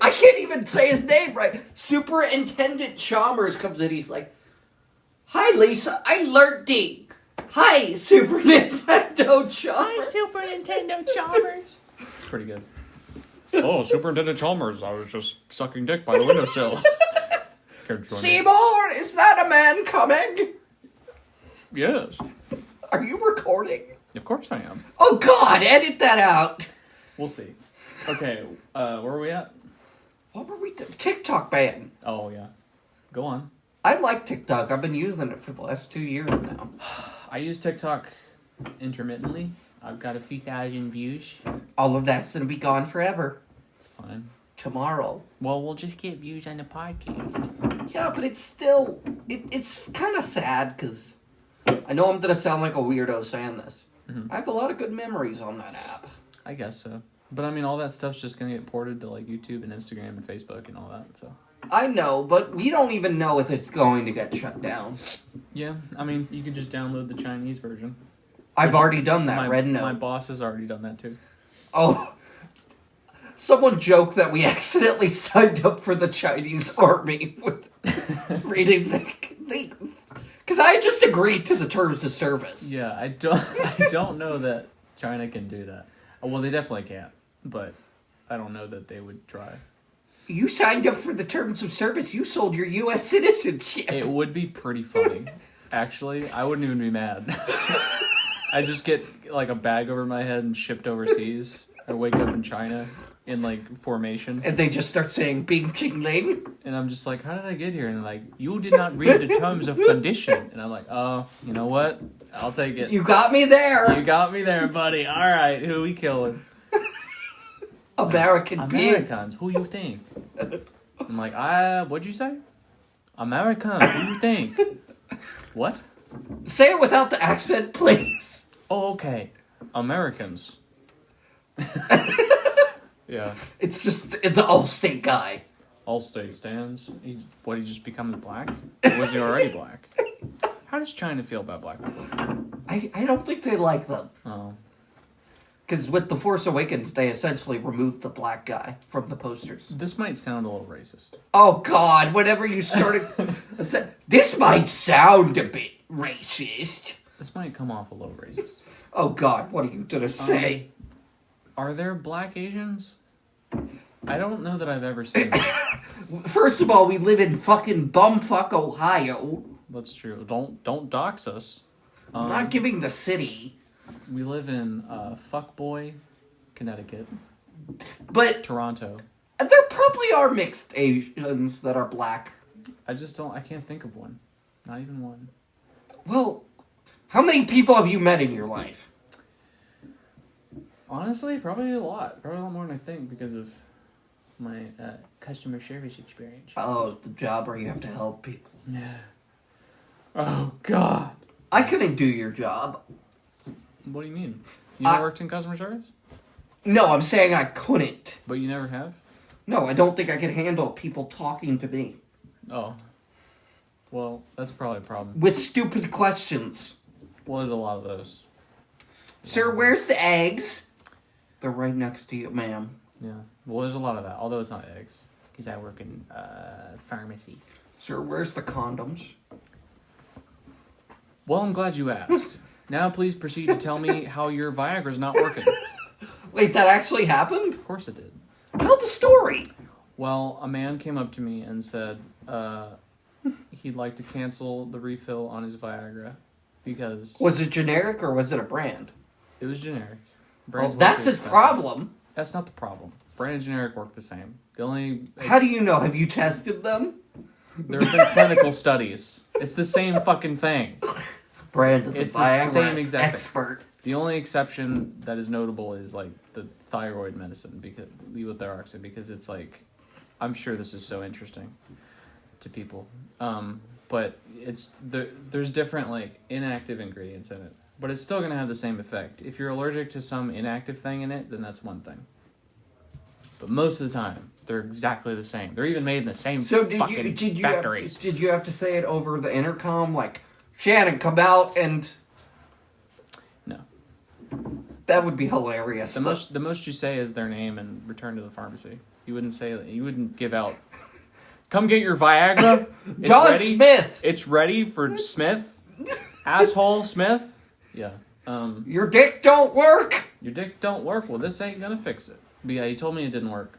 I can't even say his name right. Superintendent Chalmers comes in. He's like, "Hi, Lisa. I learned D. Hi, Super Nintendo Chalmers." Hi, Super Nintendo Chalmers. It's pretty good. Oh, Superintendent Chalmers. I was just sucking dick by the windowsill. Seymour, is that a man coming? Yes. Are you recording? Of course I am. Oh God, edit that out. We'll see. Okay, where are we at? What were we doing? TikTok ban. Oh, yeah. Go on. I like TikTok. I've been using it for the last 2 years now. I use TikTok intermittently. I've got a few thousand views. All of that's gonna be gone forever. It's fine. Tomorrow. Well, we'll just get views on the podcast. Yeah, but it's still... It's kind of sad, because... I know I'm gonna sound like a weirdo saying this. Mm-hmm. I have a lot of good memories on that app. I guess so. But I mean, all that stuff's just gonna get ported to like YouTube and Instagram and Facebook and all that, so... I know, but we don't even know if it's going to get shut down. Yeah, I mean, you could just download the Chinese version. I've already done that, my, Red Note. My boss has already done that too. Oh, someone joked that we accidentally signed up for the Chinese army with reading the... Because I just agreed to the terms of service. Yeah, I don't know that China can do that. Well, they definitely can't, but I don't know that they would try. You signed up for the terms of service. You sold your U.S. citizenship. It would be pretty funny. Actually, I wouldn't even be mad. I just get like a bag over my head and shipped overseas. I wake up in China in like formation. And they just start saying Bing Ching Ling. And I'm just like, how did I get here? And they're like, you did not read the terms of condition. And I'm like, oh, you know what? I'll take it. You got me there. You got me there, buddy. All right, who we killing? American pig. Americans, who you think? I'm like, what'd you say? Americans, who you think? What? Say it without the accent, please. Oh, okay. Americans. Yeah. It's just the Allstate guy. Allstate stands. He just becomes black? Or was he already black? How does China feel about black people? I don't think they like them. Oh. Because with The Force Awakens, they essentially removed the black guy from the posters. This might sound a little racist. Oh, God. Whenever you started... this might sound a bit racist. This might come off a little racist. Oh, God. What are you going to say? Are there black Asians? I don't know that I've ever seen them. First of all, we live in fucking bumfuck Ohio. That's true. Don't dox us. I'm not giving the city. We live in Fuckboy, Connecticut. But Toronto. there probably are mixed Asians that are black. I can't think of one. Not even one. Well, how many people have you met in your life? Honestly, probably a lot. Probably a lot more than I think because of my customer service experience. Oh, the job where you have to help people. Yeah. Oh, God. I couldn't do your job. What do you mean? You never worked in customer service? No, I'm saying I couldn't. But you never have? No, I don't think I could handle people talking to me. Oh. Well, that's probably a problem. With stupid questions. Well, there's a lot of those. Sir, where's the eggs? They're right next to you, ma'am. Yeah. Well, there's a lot of that, although it's not eggs. Because I work in pharmacy. Sir, where's the condoms? Well, I'm glad you asked. Now please proceed to tell me how your Viagra's not working. Wait, that actually happened? Of course it did. Tell the story. Well, a man came up to me and said he'd like to cancel the refill on his Viagra because Was it generic or was it a brand? it was generic. Well, Brands way that's too his expensive. problem. That's not the problem. Brand and generic work the same. The only How do you know? Have you tested them? there have been clinical studies. It's the same fucking thing. Brandon, It's the the Viagra same exact expert. The only exception that is notable is like the thyroid medicine because levothyroxine because it's like I'm sure this is so interesting to people. But it's there's different like inactive ingredients in it, but it's still gonna have the same effect. If you're allergic to some inactive thing in it, then that's one thing. But most of the time, they're exactly the same. They're even made in the same So fucking did you factories. did you have to say it over the intercom like Shannon, come out and No. that would be hilarious. The most you say is their name and return to the pharmacy. You wouldn't say that. You wouldn't give out. Come get your Viagra. It's John ready. Smith, It's ready for Smith. Asshole Smith. Yeah. your dick don't work. Your dick don't work. Well, this ain't gonna fix it. But yeah, he told me it didn't work.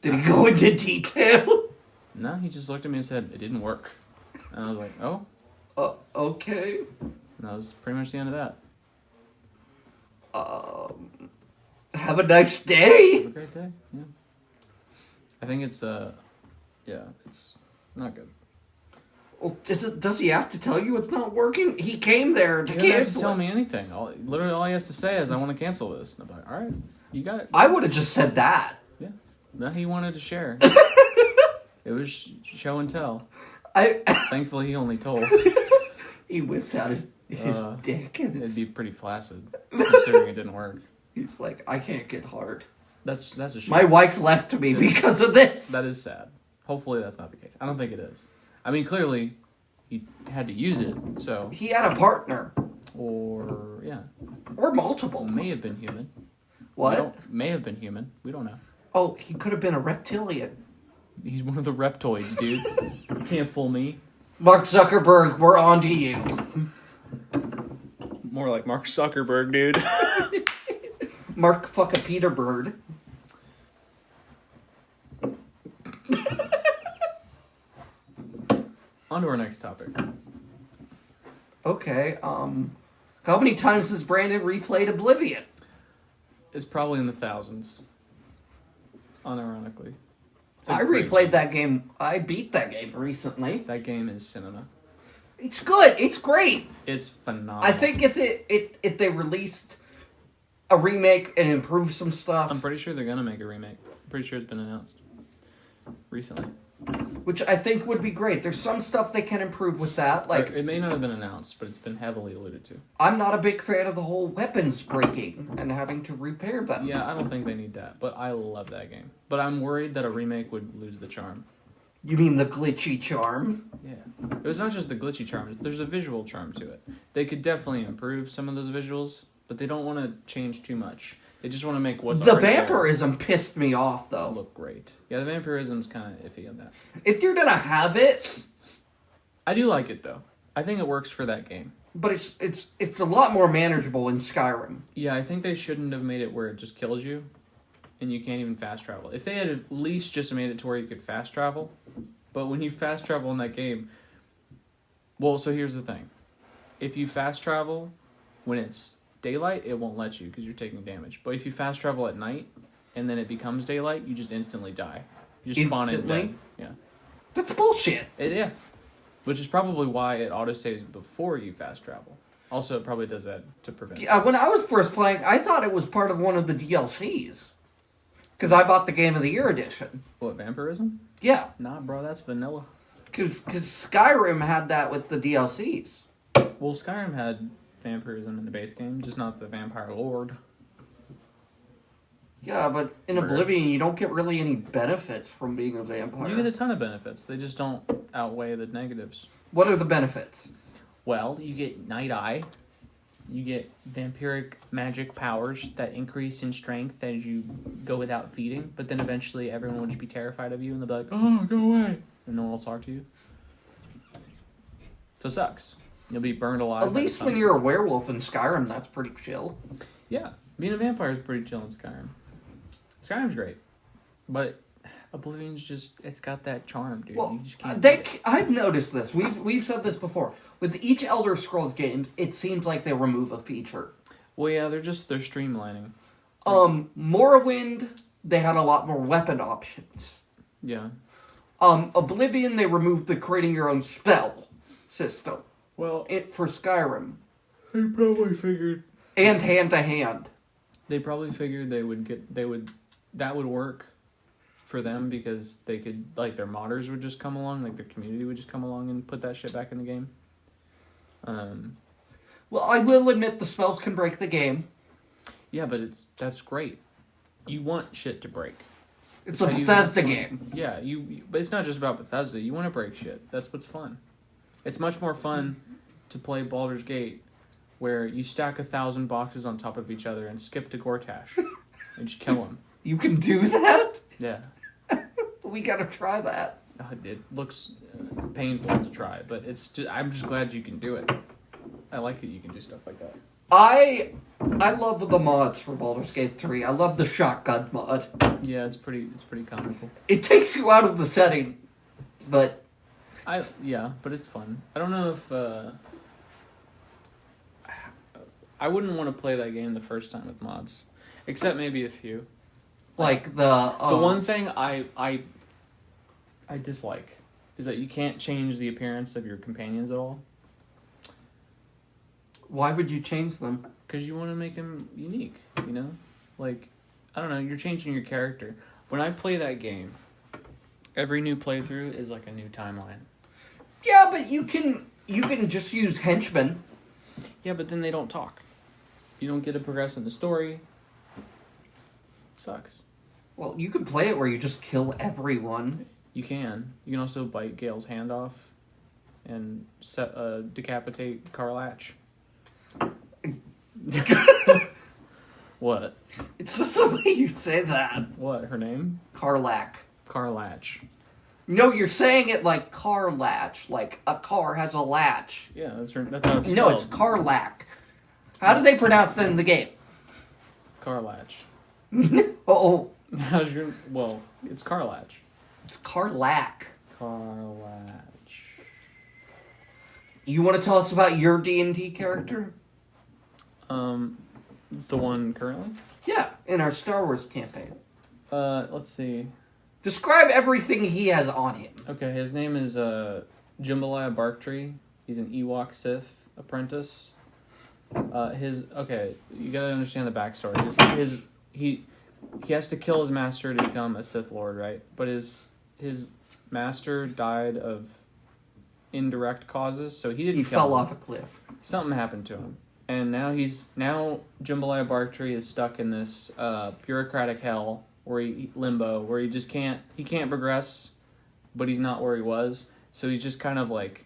Did he go into detail? No, he just looked at me and said it didn't work. And I was like, oh. Okay. And that was pretty much the end of that. Have a nice day. Have a great day. Yeah. I think it's it's not good. Well, does he have to tell you it's not working? He came there to He doesn't have to cancel. tell it. me anything. Literally, all he has to say is, "I want to cancel this." And I'm like, "All right, you got it." I would have just said that. Yeah. No, he wanted to share. It was show and tell. Thankfully, he only told. He whips out his dick and It'd be pretty flaccid, considering it didn't work. he's like, I can't get hard. That's a shame. My wife left me because of this. That is sad. Hopefully, that's not the case. I don't think it is. I mean, clearly, he had to use it, so He had a partner. or yeah, Or multiple. may have been human. What? May have been human. We don't know. Oh, he could have been a reptilian. He's one of the reptoids, dude. You can't fool me. Mark Zuckerberg, we're on to you. More like Mark Zuckerberg, dude. Mark fuck a Peter Bird. On to our next topic. Okay, how many times has Brandon replayed Oblivion? It's probably in the thousands. Unironically. It's a I great replayed game. that game. I beat that game recently. That game is cinema. It's good. It's great. It's phenomenal. I think if they released a remake and improved some stuff, I'm pretty sure they're gonna make a remake. I'm pretty sure it's been announced recently. which I think would be great. There's some stuff they can improve with that. Like, It may not have been announced, but it's been heavily alluded to. I'm not a big fan of the whole weapons breaking and having to repair them. Yeah, I don't think they need that, but I love that game. But I'm worried that a remake would lose the charm. You mean the glitchy charm? Yeah. It was not just the glitchy charm, there's a visual charm to it. They could definitely improve some of those visuals, but they don't want to change too much. They just want to make what's The already there vampirism pissed me off, though. look great. Yeah, the vampirism's kind of iffy on that. If you're gonna have it, I do like it though. I think it works for that game. but it's a lot more manageable in Skyrim. Yeah, I think they shouldn't have made it where it just kills you and you can't even fast travel. If they had at least just made it to where you could fast travel, but when you fast travel in that game, well, so here's the thing. If you fast travel when it's daylight, it won't let you because you're taking damage. But if you fast travel at night and then it becomes daylight, you just instantly die. You just spawn in Instantly? dead. Yeah. That's bullshit. Yeah. Which is probably why it autosaves before you fast travel. Also, it probably does that to prevent. Yeah, when I was first playing, I thought it was part of one of the DLCs. Because I bought the Game of the Year edition. What, vampirism? Yeah, Nah, bro, that's vanilla. because Skyrim had that with the DLCs. Well, Skyrim had vampirism in the base game, just not the vampire lord. Yeah, but in Murder. Oblivion, you don't get really any benefits from being a vampire. You get a ton of benefits. They just don't outweigh the negatives. What are the benefits? Well, you get Night Eye. You get vampiric magic powers that increase in strength as you go without feeding, but then eventually everyone will just be terrified of you and they'll be like, oh, go away. And no one will talk to you. So it sucks. You'll be burned alive. At least when you're a werewolf in Skyrim, that's pretty chill. Yeah, being a vampire is pretty chill in Skyrim. Skyrim's great, but Oblivion's just, it's got that charm, dude. Well, You just can't beat it. I've noticed this. We've said this before. With each Elder Scrolls game, it seems like they remove a feature. Well, yeah, they're streamlining. Morrowind, they had a lot more weapon options. Yeah. Oblivion, they removed the creating your own spell system. Well, For Skyrim. they probably figured. And hand-to-hand. They probably figured that would work for them because they could, like, their modders would just come along, like their community would just come along and put that shit back in the game. Well, I will admit the spells can break the game. Yeah, but that's great. You want shit to break. It's That's a how you Bethesda have fun. game. Yeah, but it's not just about Bethesda. You want to break shit. That's what's fun. It's much more fun to play Baldur's Gate, where you stack 1,000 boxes on top of each other and skip to Gortash and just kill him. You can do that? Yeah, We gotta try that. it looks painful to try, but I'm just glad you can do it. I like that you can do stuff like that. I love the mods for Baldur's Gate 3. I love the shotgun mod. Yeah, it's pretty comical. It takes you out of the setting, but But it's fun. I don't know if I wouldn't want to play that game the first time with mods, except maybe a few. like the one thing I dislike is that you can't change the appearance of your companions at all why would you change them? because you want to make them unique. You know, like I don't know. You're changing your character. When I play that game, every new playthrough is like a new timeline. Yeah, but you can just use henchmen. Yeah, but then they don't talk. You don't get to progress in the story. It sucks. Well, you can play it where you just kill everyone. You can. You can also bite Gale's hand off and decapitate Carlatch. What? It's just the way you say that. What? Her name? Karlach. Carlatch. No, you're saying it like car latch, like a car has a latch. Yeah, that's how it's spelled. No, it's Karlach. How do they pronounce that in the game? Carlatch. Oh, Well, it's Carlatch. it's Karlach. Carlatch. You want to tell us about your D&D character? The one currently? Yeah, in our Star Wars campaign. Let's see. Describe everything he has on him. Okay, his name is Jambalaya Barktree. He's an Ewok Sith apprentice. You gotta understand the backstory. He has to kill his master to become a Sith Lord, right? But his master died of indirect causes, so he didn't. He kill fell him. off a cliff. Something happened to him, and now Jambalaya Barktree is stuck in this bureaucratic hell where he just can't progress, but he's not where he was, so he's just kind of like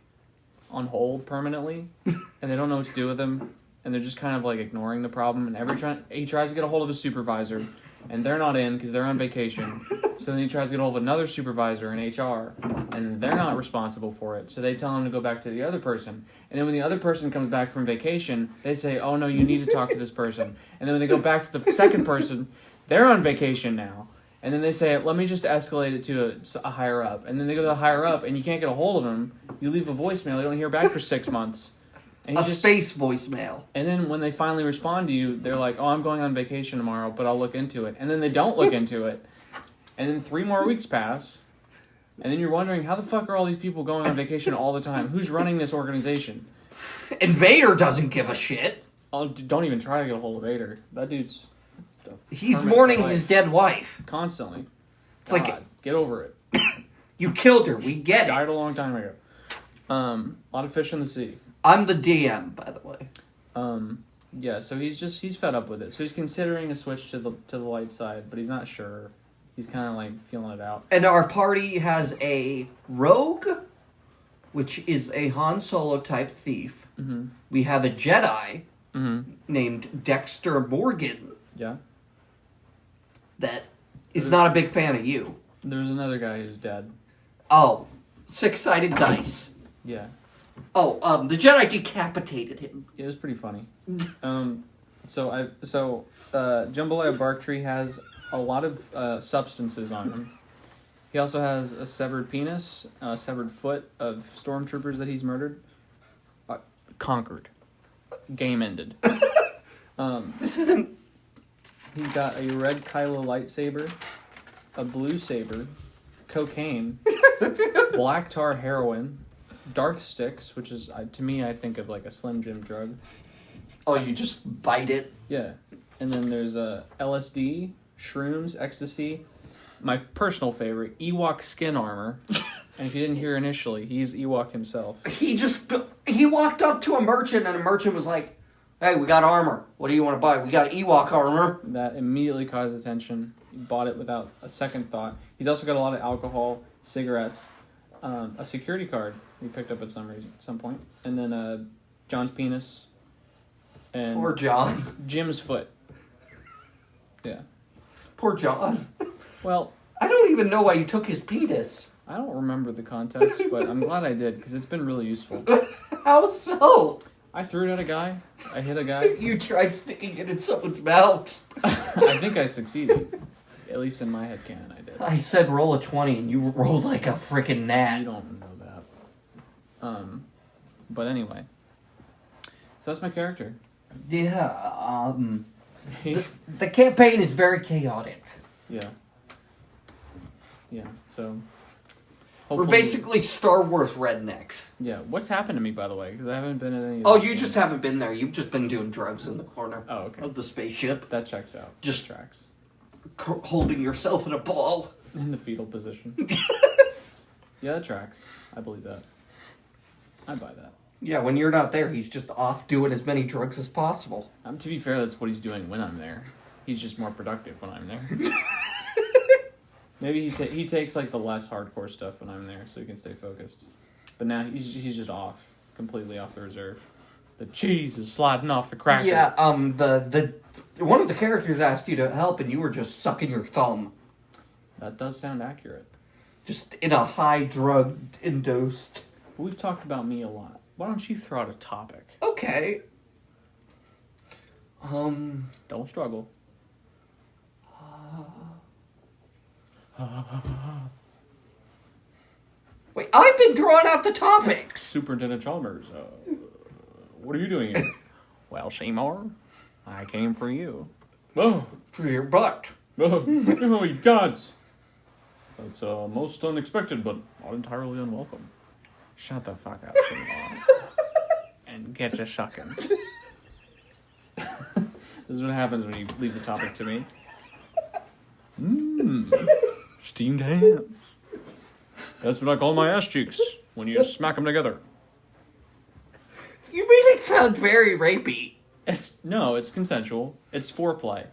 on hold permanently, and they don't know what to do with him, and they're just kind of like ignoring the problem. And he tries to get a hold of his supervisor, and they're not in because they're on vacation. So then he tries to get a hold of another supervisor in HR, and they're not responsible for it. So they tell him to go back to the other person. And then when the other person comes back from vacation, they say, "Oh no, you need to talk to this person." And then when they go back to the second person, they're on vacation now. And then they say, "Let me just escalate it to a higher up." And then they go to the higher up, and you can't get a hold of them. You leave a voicemail, you don't hear back for 6 months. And Space voicemail. And then when they finally respond to you, they're like, "Oh, I'm going on vacation tomorrow, but I'll look into it." And then they don't look into it. And then 3 more weeks pass. And then you're wondering, how the fuck are all these people going on vacation all the time? Who's running this organization? And Vader doesn't give a shit. Oh, don't even try to get a hold of Vader. That dude's... He's hermit mourning for his life. dead wife. Constantly. It's like, get over it. you killed her. We get it. Died a long time ago. A lot of fish in the sea. I'm the DM, by the way. Yeah, so he's fed up with it. So he's considering a switch to the light side, but he's not sure. He's kind of like feeling it out. And our party has a rogue, which is a Han Solo type thief. Mm-hmm. We have a Jedi Mm-hmm. named Dexter Morgan Yeah. that is not a big fan of you. There's another guy who's dead. Oh, 6-sided dice. Yeah. Oh, the Jedi decapitated him. It was pretty funny. So Jambalaya Barktree has a lot of substances on him. He also has a severed penis, a severed foot of stormtroopers that he's murdered. Conquered. Game ended. This isn't... He's got a red Kylo lightsaber, a blue saber, cocaine, black tar heroin, Darth sticks, which is, to me, I think of like a Slim Jim drug. Oh, you just bite it? Yeah. And then there's LSD, shrooms, ecstasy. My personal favorite, Ewok skin armor. And if you didn't hear initially, he's Ewok himself. He walked up to a merchant, and a merchant was like, "Hey, we got armor. What do you want to buy? We got Ewok armor." That immediately caused attention. He bought it without a second thought. He's also got a lot of alcohol, cigarettes, a security card he picked up at some point, and then John's penis, and Poor John. Jim's foot. Yeah. Poor John. Well, I don't even know why you took his penis. I don't remember the context, but I'm glad I did because it's been really useful. How so? I threw it at a guy. I hit a guy. You tried sticking it in someone's mouth. I think I succeeded. At least in my headcanon, I did. I said roll a 20, and you rolled like a freaking You gnat. don't know that. But anyway. So that's my character. Yeah, the campaign is very chaotic. Yeah. Yeah, so... We're hopefully- basically Star Wars rednecks. Yeah, what's happened to me, by the way? Because I haven't been at any of Oh, those you games. just haven't been there. You've just been doing drugs in the corner Oh, okay. of the spaceship, That checks out. Just- tracks. holding yourself in a ball. In the fetal position. Yeah, that tracks. I believe that. I buy that. Yeah, when you're not there, he's just off doing as many drugs as possible. To be fair, that's what he's doing when I'm there. He's just more productive when I'm there. Maybe he takes like the less hardcore stuff when I'm there, so he can stay focused. But now he's just off, completely off the reserve. The cheese is sliding off the cracker. Yeah, the one of the characters asked you to help, and you were just sucking your thumb, That does sound accurate. just in a high drug induced. We've talked about me a lot. Why don't you throw out a topic? Okay. Don't struggle. Wait, I've been throwing out the topics. Superintendent Chalmers, what are you doing here? Well, Seymour, I came for you. Oh, For your butt. oh my gods. That's most unexpected, but not entirely unwelcome. Shut the fuck up, Seymour. And get to sucking. This is what happens when you leave the topic to me. Steamed hams. That's what I call my ass cheeks when you smack them together. You made it sound very rapey. No, it's consensual. It's foreplay.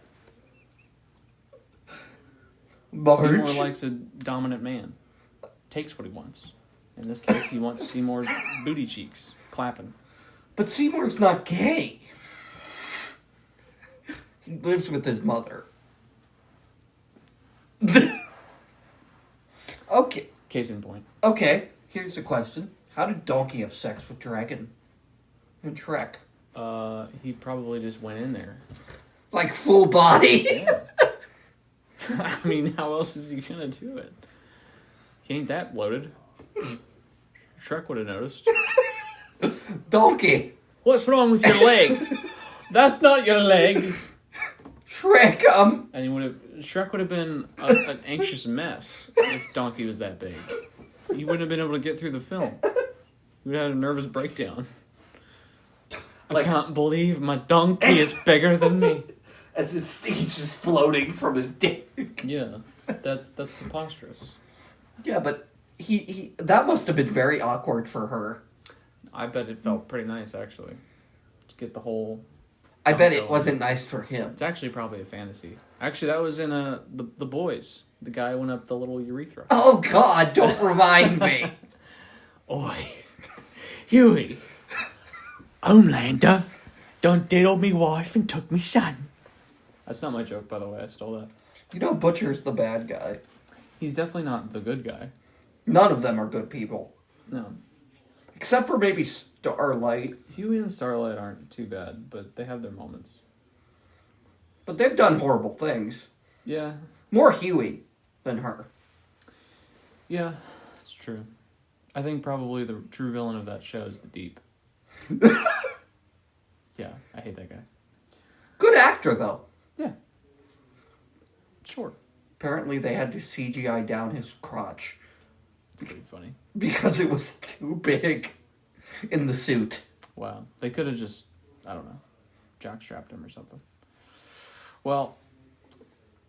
Marge. Seymour likes a dominant man. Takes what he wants. In this case, he wants Seymour's booty cheeks clapping. But Seymour's not gay. He lives with his mother. Okay. Case in point. Okay, here's a question. How did Donkey have sex with Dragon in Shrek? He probably just went in there. Like full body? Yeah. I mean, how else is he gonna do it? He ain't that loaded. Shrek would have noticed. Donkey! What's wrong with your leg? That's not your leg. Shrek, And Shrek would have been an anxious mess if Donkey was that big. He wouldn't have been able to get through the film. He would have had a nervous breakdown. Like- I can't believe my donkey is bigger than me. as he's just floating from his dick. Yeah, that's preposterous. Yeah, but he that must have been very awkward for her. I bet it felt pretty nice, actually. To get the whole... I bet it wasn't nice for him. It's actually probably a fantasy. Actually, that was in the Boys. The guy went up the little urethra. Oh God, don't remind me. Oi, Huey, Homelander, done diddled me wife and took me son. That's not my joke, by the way. I stole that. You know Butcher's the bad guy. He's definitely not the good guy. None of them are good people. No. Except for maybe Starlight. Huey and Starlight aren't too bad, but they have their moments. But they've done horrible things. Yeah. More Huey than her. Yeah, it's true. I think probably the true villain of that show is the Deep. Yeah, I hate that guy. Good actor, though. Yeah. Sure. Apparently they had to CGI down his crotch. Pretty funny. Because it was too big in the suit. Wow. They could have just, I don't know, jockstrapped him or something. Well,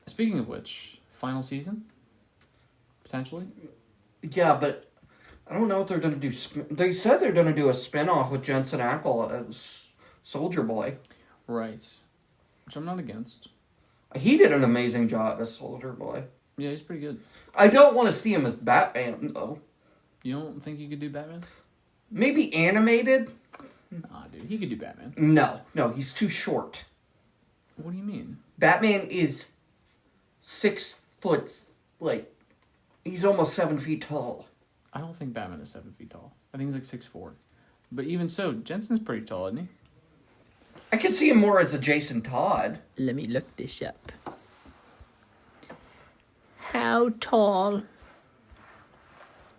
speaking of which, final season? Potentially? Yeah, but I don't know what they're going to do. They said they're going to do a spin-off with Jensen Ackles as Soldier Boy. Right. Which I'm not against. He did an amazing job as Soldier Boy. Yeah, he's pretty good. I don't want to see him as Batman, though. You don't think you could do Batman? Maybe animated? Nah, dude, he could do Batman. No, he's too short. What do you mean? Batman is 6 foot, he's almost 7 feet tall. I don't think Batman is 7 feet tall. I think he's like 6'4". But even so, Jensen's pretty tall, isn't he? I could see him more as a Jason Todd. Let me look this up. How tall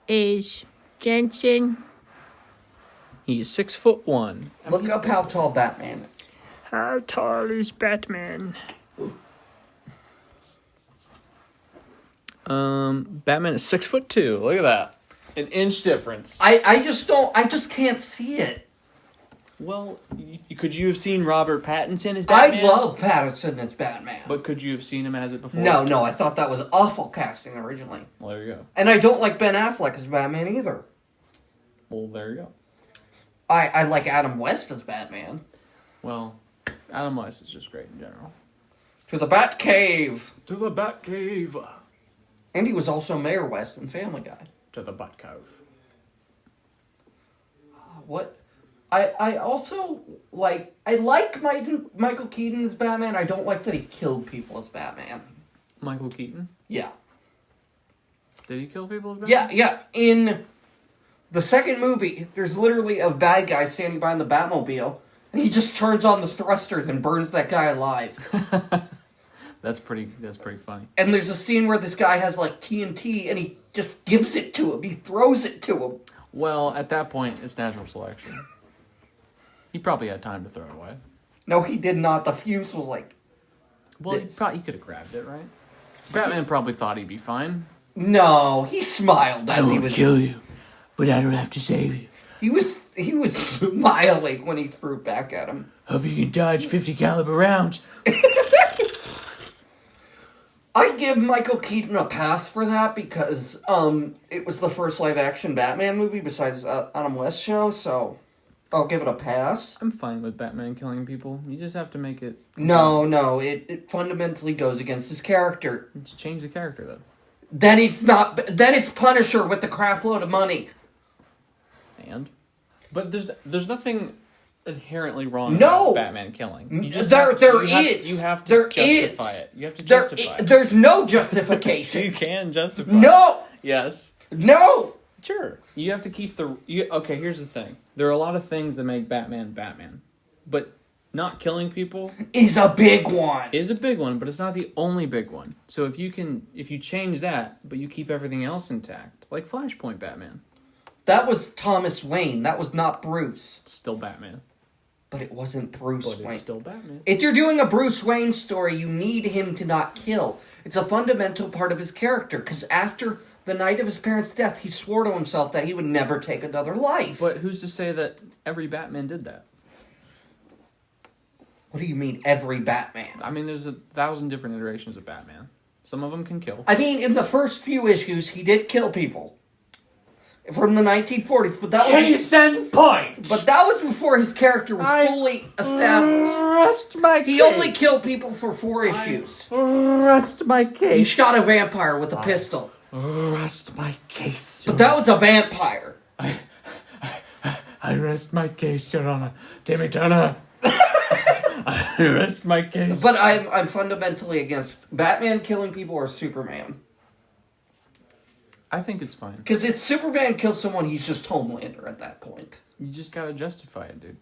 is Jensen? He's 6'1". Look up how tall Batman is. How tall is Batman? Batman is 6'2". Look at that. An inch difference. I just can't see it. Well, could you have seen Robert Pattinson as Batman? I love Pattinson as Batman. But could you have seen him as it before? No, I thought that was awful casting originally. Well, there you go. And I don't like Ben Affleck as Batman either. Well, there you go. I like Adam West as Batman. Well, Adam West is just great in general. To the Batcave. To the Batcave. And he was also Mayor West in Family Guy. To the Batcave. What? I also like Michael Keaton as Batman. I don't like that he killed people as Batman. Michael Keaton? Yeah. Did he kill people as Batman? Yeah. In the second movie, there's literally a bad guy standing behind the Batmobile, and he just turns on the thrusters and burns that guy alive. That's pretty funny. And there's a scene where this guy has like TNT, and he just gives it to him. He throws it to him. Well, at that point, it's natural selection. He probably had time to throw it away. No, he did not. The fuse was like... Well, he could have grabbed it, right? Batman probably thought he'd be fine. No, he smiled as he was... kill you, but I don't have to save you. He was smiling when he threw it back at him. Hope you can dodge 50 caliber rounds. I give Michael Keaton a pass for that because it was the first live-action Batman movie besides Adam West show, so I'll give it a pass. I'm fine with Batman killing people. You just have to make it... No, it fundamentally goes against his character. Just change the character, though. Then it's Punisher with the crap load of money. But there's nothing inherently wrong No! with Batman killing. You just There You have to There justify is. it. You have to justify it. There's no justification. You can justify No! it. Yes. No! Sure. You have to keep okay, here's the thing. There are a lot of things that make Batman Batman. But not killing people Is a big one. is a big one, but it's not the only big one. So if you change that, but you keep everything else intact, like Flashpoint Batman. That was Thomas Wayne. That was not Bruce. It's still Batman. But it wasn't Bruce But Wayne. it's still Batman. If you're doing a Bruce Wayne story, you need him to not kill. It's a fundamental part of his character, because after the night of his parents' death, he swore to himself that he would never take another life. But who's to say that every Batman did that? What do you mean, every Batman? I mean, there's 1,000 different iterations of Batman. Some of them can kill. I mean, in the first few issues, he did kill people. From the 1940s, but that Case in point. But that was before his character was fully established. Rest my He case. only killed people for 4 issues. Rest my case. He shot a vampire with a pistol. Rest my case. But that was a vampire. I rest my case, Your Honor. Timmy Turner. I rest my case. But I'm fundamentally against Batman killing people or Superman. I think it's fine. Because it's Superman kills someone, he's just Homelander at that point. You just gotta justify it, dude.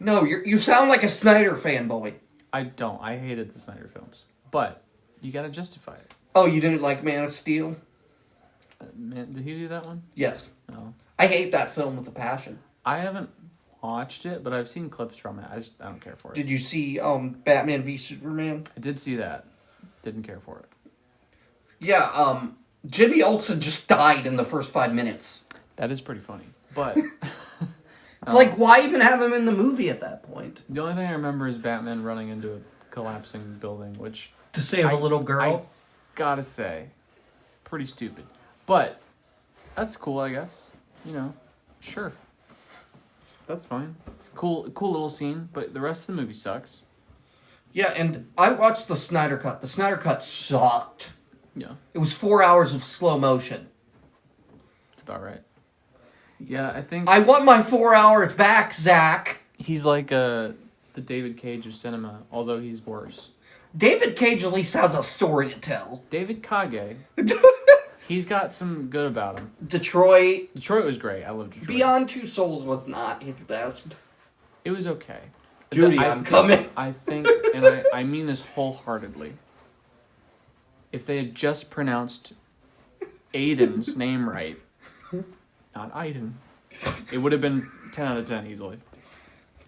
No, you sound like a Snyder fanboy. I don't. I hated the Snyder films. But you gotta justify it. Oh, you didn't like Man of Steel? Man, did he do that one? Yes. No. I hate that film with a passion. I haven't watched it, but I've seen clips from it. I don't care for it. Did you see Batman v Superman? I did see that. Didn't care for it. Yeah, Jimmy Olsen just died in the first 5 minutes. That is pretty funny. But It's like, why even have him in the movie at that point? the only thing I remember is Batman running into a collapsing building, which To save a little girl? gotta say, pretty stupid. But that's cool, I guess. You know, sure. That's fine. It's a cool little scene, but the rest of the movie sucks. Yeah, and I watched the Snyder Cut. The Snyder Cut sucked. Yeah, It was 4 hours of slow motion. that's about right. Yeah, I think I want my 4 hours back, Zach. he's like the David Cage of cinema, although he's worse. David Cage at least has a story to tell. David Kage, he's got some good about him. Detroit, Detroit was great. I love Detroit. Beyond Two Souls was not his best. It was okay. Judy, I'm coming. I think, and I mean this wholeheartedly, if they had just pronounced Aiden's name right, not Aiden, it would have been 10 out of 10 easily.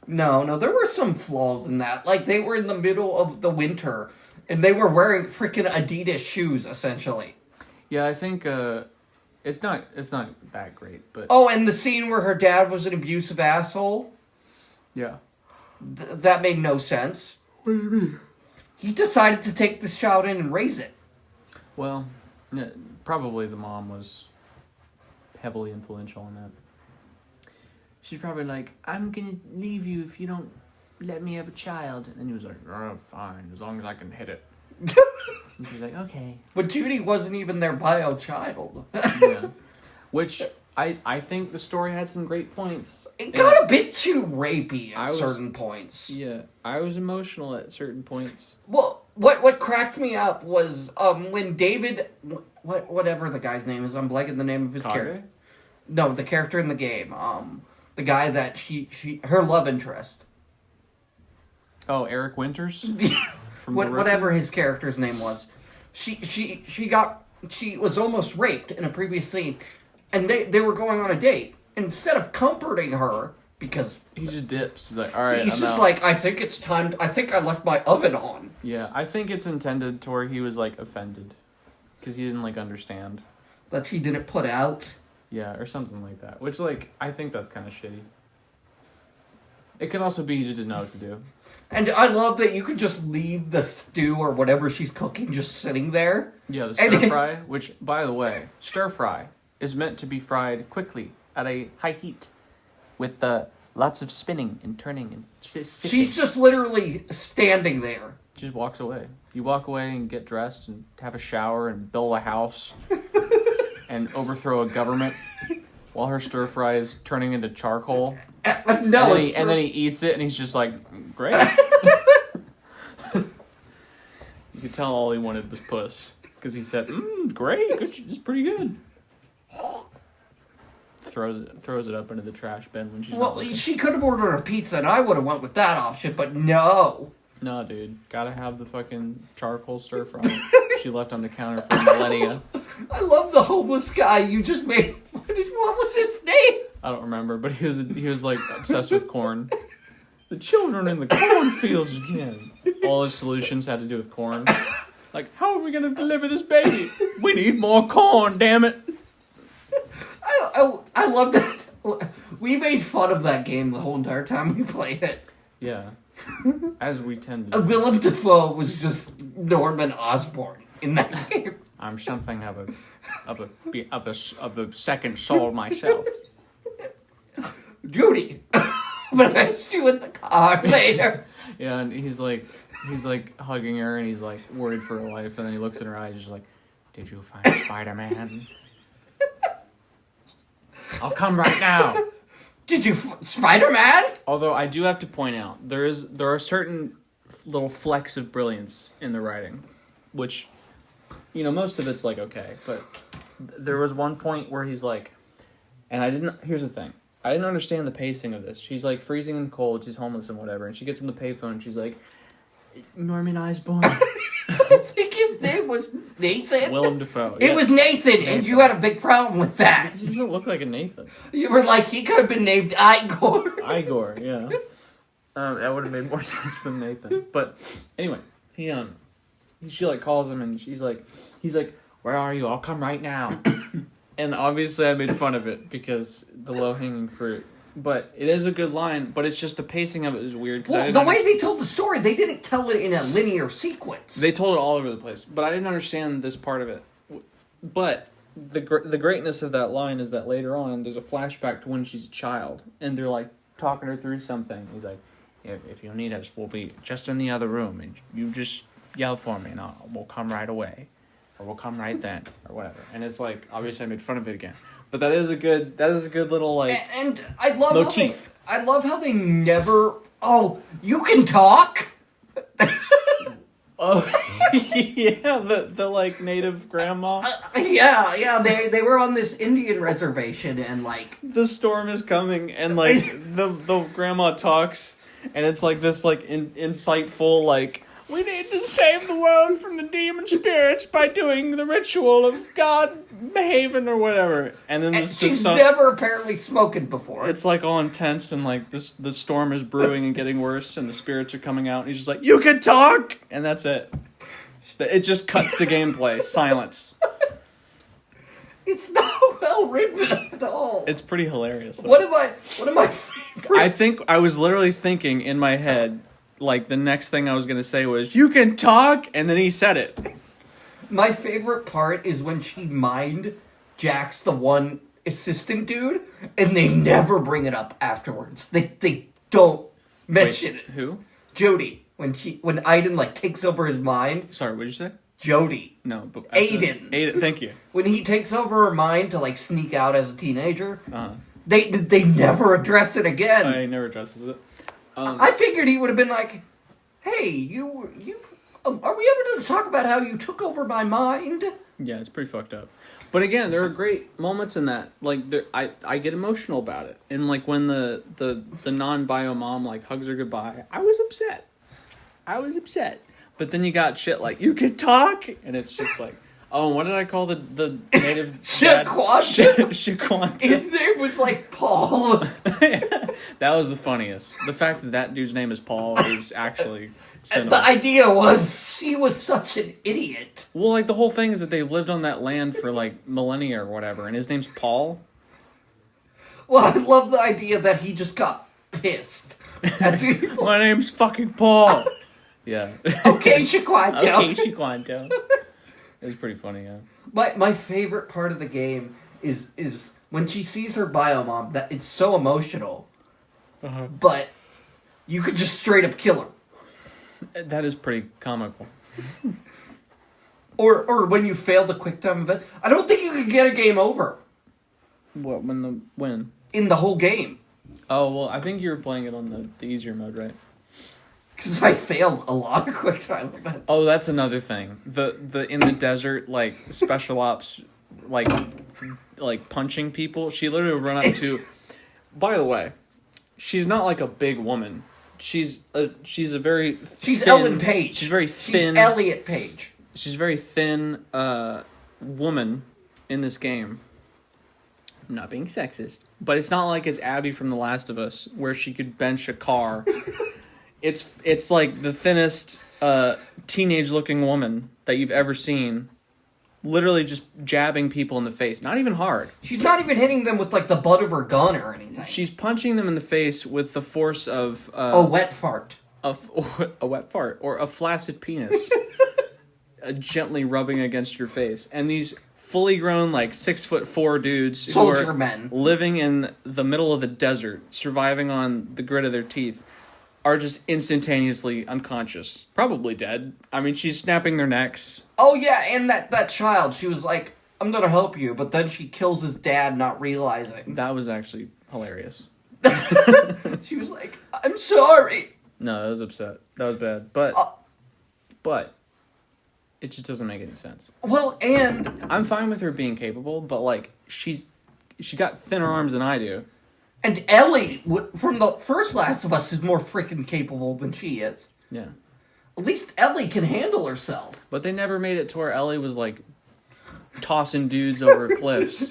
No, there were some flaws in that. Like, they were in the middle of the winter, and they were wearing freaking Adidas shoes, essentially. Yeah, I think it's not that great, but Oh, and the scene where her dad was an abusive asshole, yeah. that made no sense. What do you mean? He decided to take this child in and raise it. Well, yeah, probably the mom was heavily influential in that. She's probably like, I'm gonna leave you if you don't let me have a child. And he was like, oh, fine, as long as I can hit it. And she's like, okay. But Judy wasn't even their bio child. Yeah. Which, I think the story had some great points. It got a bit too rapey at certain points. Yeah, I was emotional at certain points. Well, what cracked me up was when David, whatever the guy's name is, I'm blanking the name of his character. Kage? No, the character in the game. The guy that her love interest. Oh, Eric Winters? From Whatever his character's name was. She was almost raped in a previous scene, and they were going on a date. Instead of comforting her, because he just dips. He's like, all right, he's I'm just out. like, I think it's time. I think I left my oven on. Yeah, I think it's intended to where he was like offended because he didn't like understand. That she didn't put out. Yeah, or something like that. Which, like, I think that's kind of shitty. It could also be he just didn't know what to do. And I love that you could just leave the stew or whatever she's cooking just sitting there. Yeah, the stir fry, which, by the way, stir fry is meant to be fried quickly at a high heat with lots of spinning and turning and sifting. She's just literally standing there. She just walks away. You walk away and get dressed and have a shower and build a house and overthrow a government while her stir fry is turning into charcoal. No, And then he eats it and he's just like, great. You could tell all he wanted was puss. Because he said, great, it's pretty good. Throws it up into the trash bin when she's not looking. She could have ordered a pizza and I would have went with that option, but no. No, dude. Gotta have the fucking charcoal stir fry she left on the counter for millennia. I love the homeless guy you just made. What was his name? I don't remember, but he was like obsessed with corn. The children in the cornfields again. All his solutions had to do with corn. Like, how are we gonna deliver this baby? We need more corn, damn it. I love that. We made fun of that game the whole entire time we played it. Yeah. As we tend to. Willem Dafoe was just Norman Osborn in that game. I'm something of a second soul myself. Judy, but I see you in the car later. Yeah, and he's like hugging her, and he's like worried for her life, and then he looks in her eyes, just like, "Did you find Spider-Man?" I'll come right now. Did you Spider-Man? Although I do have to point out, there are certain little flecks of brilliance in the writing, which, most of it's like okay, but there was one point where he's like, and here's the thing. I didn't understand the pacing of this. She's like freezing in the cold, she's homeless and whatever, and she gets on the payphone and she's like, Norman Osborn. I think his name was Nathan. Willem Dafoe. It was Nathan, and you had a big problem with that. He doesn't look like a Nathan. You were like, he could have been named Igor. Igor, yeah. That would have made more sense than Nathan. But anyway, she like calls him and he's like, where are you? I'll come right now. And obviously I made fun of it because the low-hanging fruit. But it is a good line, but it's just the pacing of it is weird. Well, the way they told the story, they didn't tell it in a linear sequence. They told it all over the place, but I didn't understand this part of it. But the greatness of that line is that later on, there's a flashback to when she's a child, and they're like talking her through something. He's like, if you need us, we'll be just in the other room, and you just yell for me, and we'll come right away. Or we'll come right then, or whatever. And it's like, obviously I made fun of it again. But that is a good little, like, and I love motif. I love how they never, you can talk? Oh, yeah, the like, native grandma. Yeah, they were on this Indian reservation, and, like... The storm is coming, and, like, the grandma talks, and it's, like, this, like, insightful, like... We need to save the world from the demon spirits by doing the ritual of God behaving or whatever. And then she's never apparently spoken before. It's like all intense and like the storm is brewing and getting worse and the spirits are coming out. And he's just like, you can talk! And that's it. It just cuts to gameplay. Silence. It's not well written at all. It's pretty hilarious, though. One of my favorite... I think I was literally thinking in my head... Like, the next thing I was going to say was, you can talk, and then he said it. My favorite part is when she mind jacks the one assistant dude, and they never bring it up afterwards. They don't mention it. Who? Jody. When Aiden, like, takes over his mind. Sorry, what did you say? Jody. No, but... Aiden, thank you. When he takes over her mind to, like, sneak out as a teenager, Uh-huh. they never address it again. He never addresses it. I figured he would have been like, hey, you are we ever to talk about how you took over my mind? Yeah, it's pretty fucked up. But again, there are great moments in that. Like, I get emotional about it. And, like, when the non-bio mom, like, hugs her goodbye, I was upset. But then you got shit like, you can talk? And it's just like, oh, what did I call the native Shaquanta. Shaquanta. His name was, like, Paul. That was the funniest. The fact that dude's name is Paul is actually cinema. The idea was she was such an idiot. Well, like, the whole thing is that they've lived on that land for, like, millennia or whatever, and his name's Paul. Well, I love the idea that he just got pissed. My name's fucking Paul. Yeah. Okay, Shaquanta. Okay, Shaquanta. It was pretty funny, yeah. My favorite part of the game is when she sees her bio mom, that it's so emotional. Uh-huh. But you could just straight up kill her. That is pretty comical. Or when you fail the quick time event. I don't think you can get a game over. What, when? In the whole game. Oh, well, I think you were playing it on the easier mode, right? Because I failed a lot of quick time events. Oh, that's another thing. The in the desert, like, special ops, like punching people. She literally would run up to... By the way, she's not like a big woman. She's a very She's thin, Ellen Page. She's very thin. She's Elliot Page. She's a very thin woman in this game. I'm not being sexist, but it's not like it's Abby from The Last of Us, where she could bench a car. It's like the thinnest teenage-looking woman that you've ever seen, literally just jabbing people in the face. Not even hard. She's not even hitting them with, like, the butt of her gun or anything. She's punching them in the face with the force of... a wet fart. A wet fart. Or a flaccid penis. Gently rubbing against your face. And these fully grown, like, 6'4" dudes Soldier who are men living in the middle of the desert, surviving on the grit of their teeth, are just instantaneously unconscious. Probably dead. I mean, she's snapping their necks. Oh, yeah, and that child, she was like, I'm gonna help you, but then she kills his dad not realizing. That was actually hilarious. She was like, I'm sorry. No, that was upset. That was bad. But It just doesn't make any sense. Well, and I'm fine with her being capable, but like she got thinner arms than I do. Ellie from the first Last of Us is more freaking capable than she is. Yeah. At least Ellie can handle herself. But they never made it to where Ellie was like tossing dudes over cliffs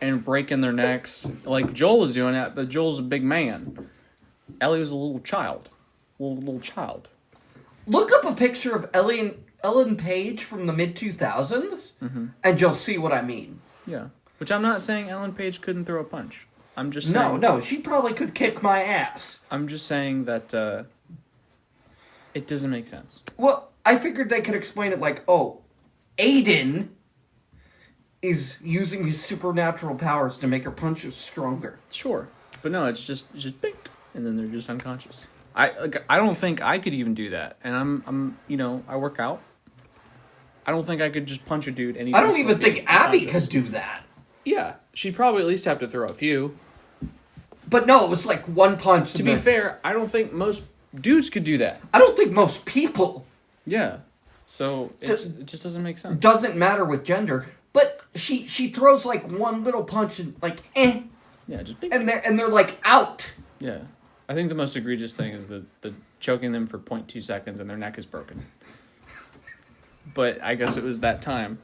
and breaking their necks. Like Joel was doing that, but Joel's a big man. Ellie was a little child. Little child. Look up a picture of Ellen Page from the mid-2000s, and you'll see what I mean. Yeah. Which I'm not saying Ellen Page couldn't throw a punch. I'm just saying... No, she probably could kick my ass. I'm just saying that it doesn't make sense. Well, I figured they could explain it like, oh, Aiden is using his supernatural powers to make her punches stronger. Sure. But no, it's just bink, and then they're just unconscious. I don't think I could even do that. And I'm I work out. I don't think I could just punch a dude and I don't even think Abby could do that. Yeah. She'd probably at least have to throw a few. But no, it was like one punch. To be fair, I don't think most dudes could do that. I don't think most people. Yeah. So it just doesn't make sense. Doesn't matter with gender. But she throws like one little punch and like Yeah, just bink. and they're like out. Yeah. I think the most egregious thing is the choking them for 0.2 seconds and their neck is broken. But I guess it was that time.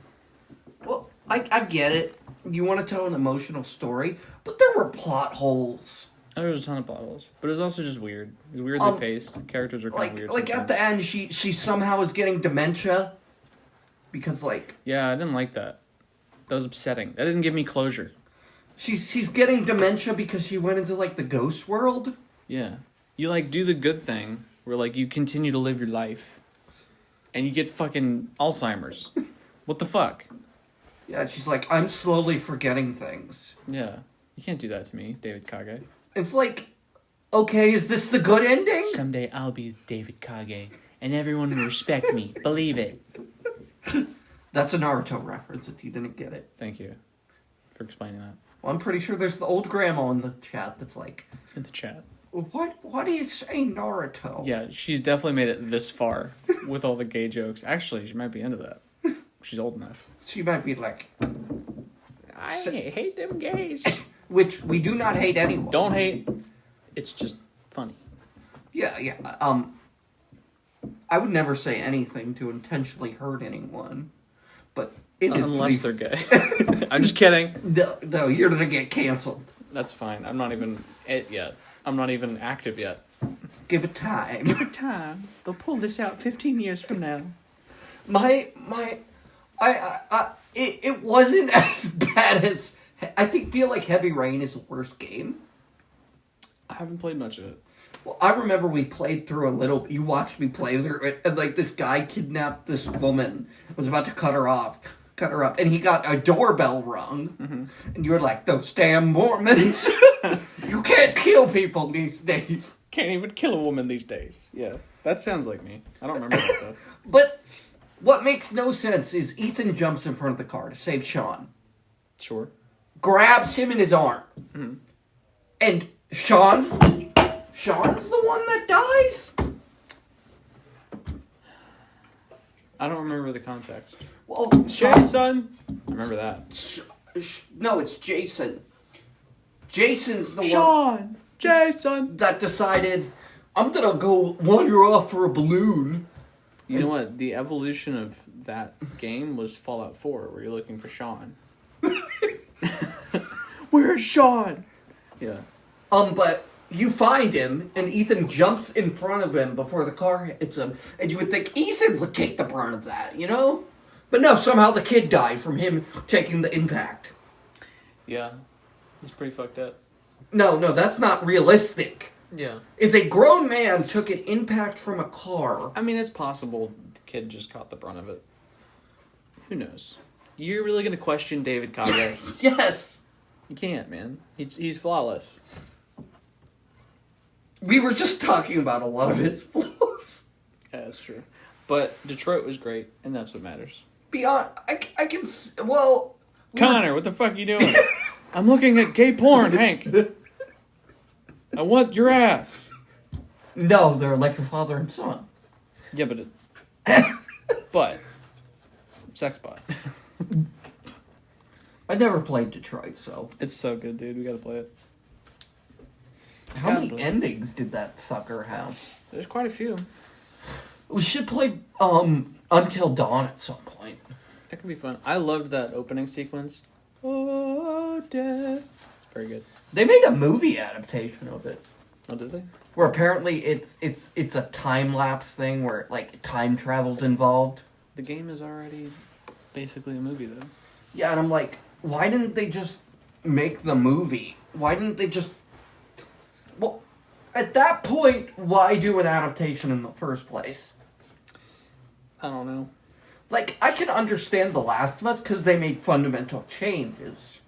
Well, I get it. You want to tell an emotional story, but there were plot holes. There was a ton of plot holes. But it was also just weird. It was weirdly paced. The characters are kind of weird. Like at the end, she somehow is getting dementia. Because like... Yeah, I didn't like that. That was upsetting. That didn't give me closure. She's getting dementia because she went into like the ghost world. Yeah. You like do the good thing where like you continue to live your life. And you get fucking Alzheimer's. What the fuck? Yeah, she's like, I'm slowly forgetting things. Yeah. You can't do that to me, David Kage. It's like, okay, is this the good ending? Someday I'll be David Kage, and everyone will respect me. Believe it. That's a Naruto reference if you didn't get it. Thank you for explaining that. Well, I'm pretty sure there's the old grandma in the chat that's like... In the chat. Why do you say Naruto? Yeah, she's definitely made it this far with all the gay jokes. Actually, she might be into that. She's old enough. She might be like... I hate them gays. Which, we do not hate anyone. Don't hate. It's just funny. Yeah. I would never say anything to intentionally hurt anyone. But it is... Unless they're gay. I'm just kidding. No, you're gonna get canceled. That's fine. I'm not even it yet. I'm not even active yet. Give it time. Give it time. They'll pull this out 15 years from now. It wasn't as bad as... I feel like Heavy Rain is the worst game. I haven't played much of it. Well, I remember we played through a little... You watched me play through it, and like this guy kidnapped this woman, was about to cut her up, and he got a doorbell rung, and you were like, those damn Mormons! You can't kill people these days. Can't even kill a woman these days. Yeah, that sounds like me. I don't remember that though. But what makes no sense is Ethan jumps in front of the car to save Sean. Sure. Grabs him in his arm. Mm-hmm. And Sean's the one that dies? I don't remember the context. Well, Jason! I remember that. No, it's Jason. Jason's the one... Jason! That decided, I'm gonna go wander off for a balloon. You know what? The evolution of that game was Fallout 4, where you're looking for Sean. Where's Sean? Yeah. But you find him, and Ethan jumps in front of him before the car hits him, and you would think Ethan would take the brunt of that, you know? But no, somehow the kid died from him taking the impact. Yeah. It's pretty fucked up. No, that's not realistic. Yeah. If a grown man took an impact from a car... I mean, it's possible the kid just caught the brunt of it. Who knows? You're really going to question David Kage? Yes! You can't, man. He's flawless. We were just talking about a lot of his flaws. Yeah, that's true. But Detroit was great, and that's what matters. Beyond... I can... Well... Connor, what the fuck are you doing? I'm looking at gay porn, Hank. I want your ass. No, they're like your father and son. Yeah, but Sexbot. I never played Detroit, so It's so good, dude. We gotta play it. how Gotta many play. endings did that sucker have? There's quite a few. We should play Until Dawn at some point. That could be fun. I loved that opening sequence. Oh, death. Very good. They made a movie adaptation of it, Oh, did they? where apparently it's a time lapse thing where like time travel's involved. The game is already basically a movie, though. Yeah, and I'm like, why didn't they just make the movie? Why didn't they just? Well, at that point, why do an adaptation in the first place? I don't know. Like, I can understand The Last of Us because they made fundamental changes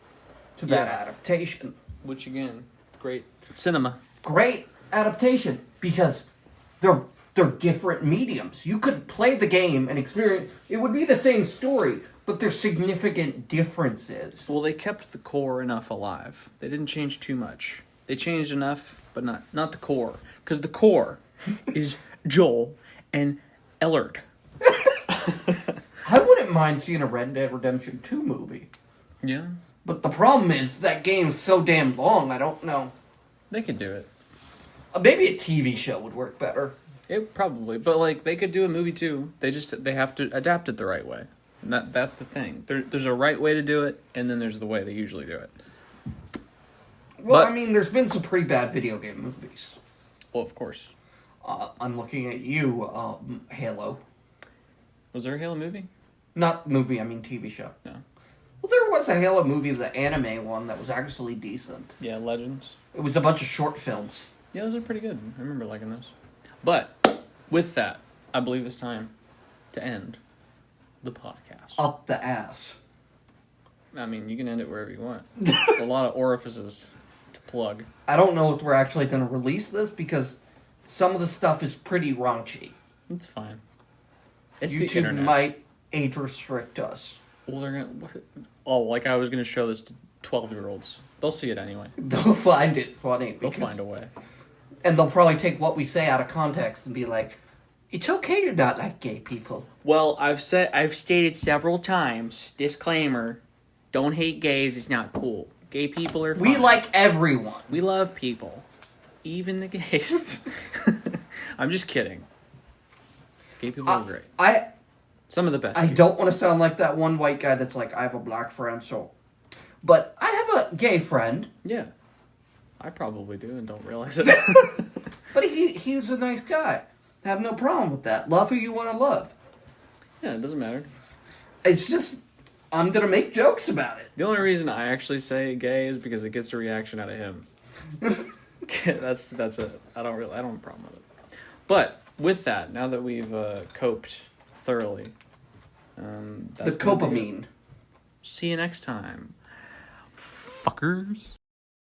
to that Yeah. adaptation. Which, again, great cinema. Great adaptation because they're different mediums. You could play the game and experience. It would be the same story, but there's significant differences. Well, they kept the core enough alive. They didn't change too much. They changed enough, but not the core. Because the core is Joel and Ellard. I wouldn't mind seeing a Red Dead Redemption 2 movie. Yeah, But the problem is that game's so damn long, I don't know. they could do it. Maybe a TV show would work better. It probably, but like they could do a movie too. They have to adapt it the right way. And that's the thing. There's a right way to do it, and then there's the way they usually do it. Well, But- I mean, there's been some pretty bad video game movies. Well, of course. I'm looking at you, Halo. Was there a Halo movie? Not movie, I mean TV show. No. Well, there was a Halo movie, the anime one, that was actually decent. Yeah, Legends. It was a bunch of short films. Yeah, those are pretty good. I remember liking those. But with that, I believe it's time to end the podcast. Up the ass. I mean, you can end it wherever you want. A lot of orifices to plug. I don't know if we're actually going to release this because some of the stuff is pretty raunchy. It's fine. It's the YouTube internet. might age restrict us. Well, they're gonna. Oh, like I was gonna show this to 12-year-olds. They'll see it anyway. They'll find it funny. They'll because- find a way. And they'll probably take what we say out of context and be like, it's okay to not like gay people. Well, I've stated several times. Disclaimer: don't hate gays. It's not cool. Gay people are fine. We like everyone. We love people, even the gays. I'm just kidding. Gay people are great. Some of the best. I people. don't want to sound like that one white guy that's like, I have a black friend, so. But I have a gay friend, Yeah, I probably do and don't realize it. but he's a nice guy. I have no problem with that. Love who you want to love. Yeah, it doesn't matter. It's just, I'm going to make jokes about it. The only reason I actually say gay is because it gets a reaction out of him. that's it. I don't have a problem with it. But with that, now that we've coped thoroughly, The that's gonna be it. copamine. See you next time, fuckers.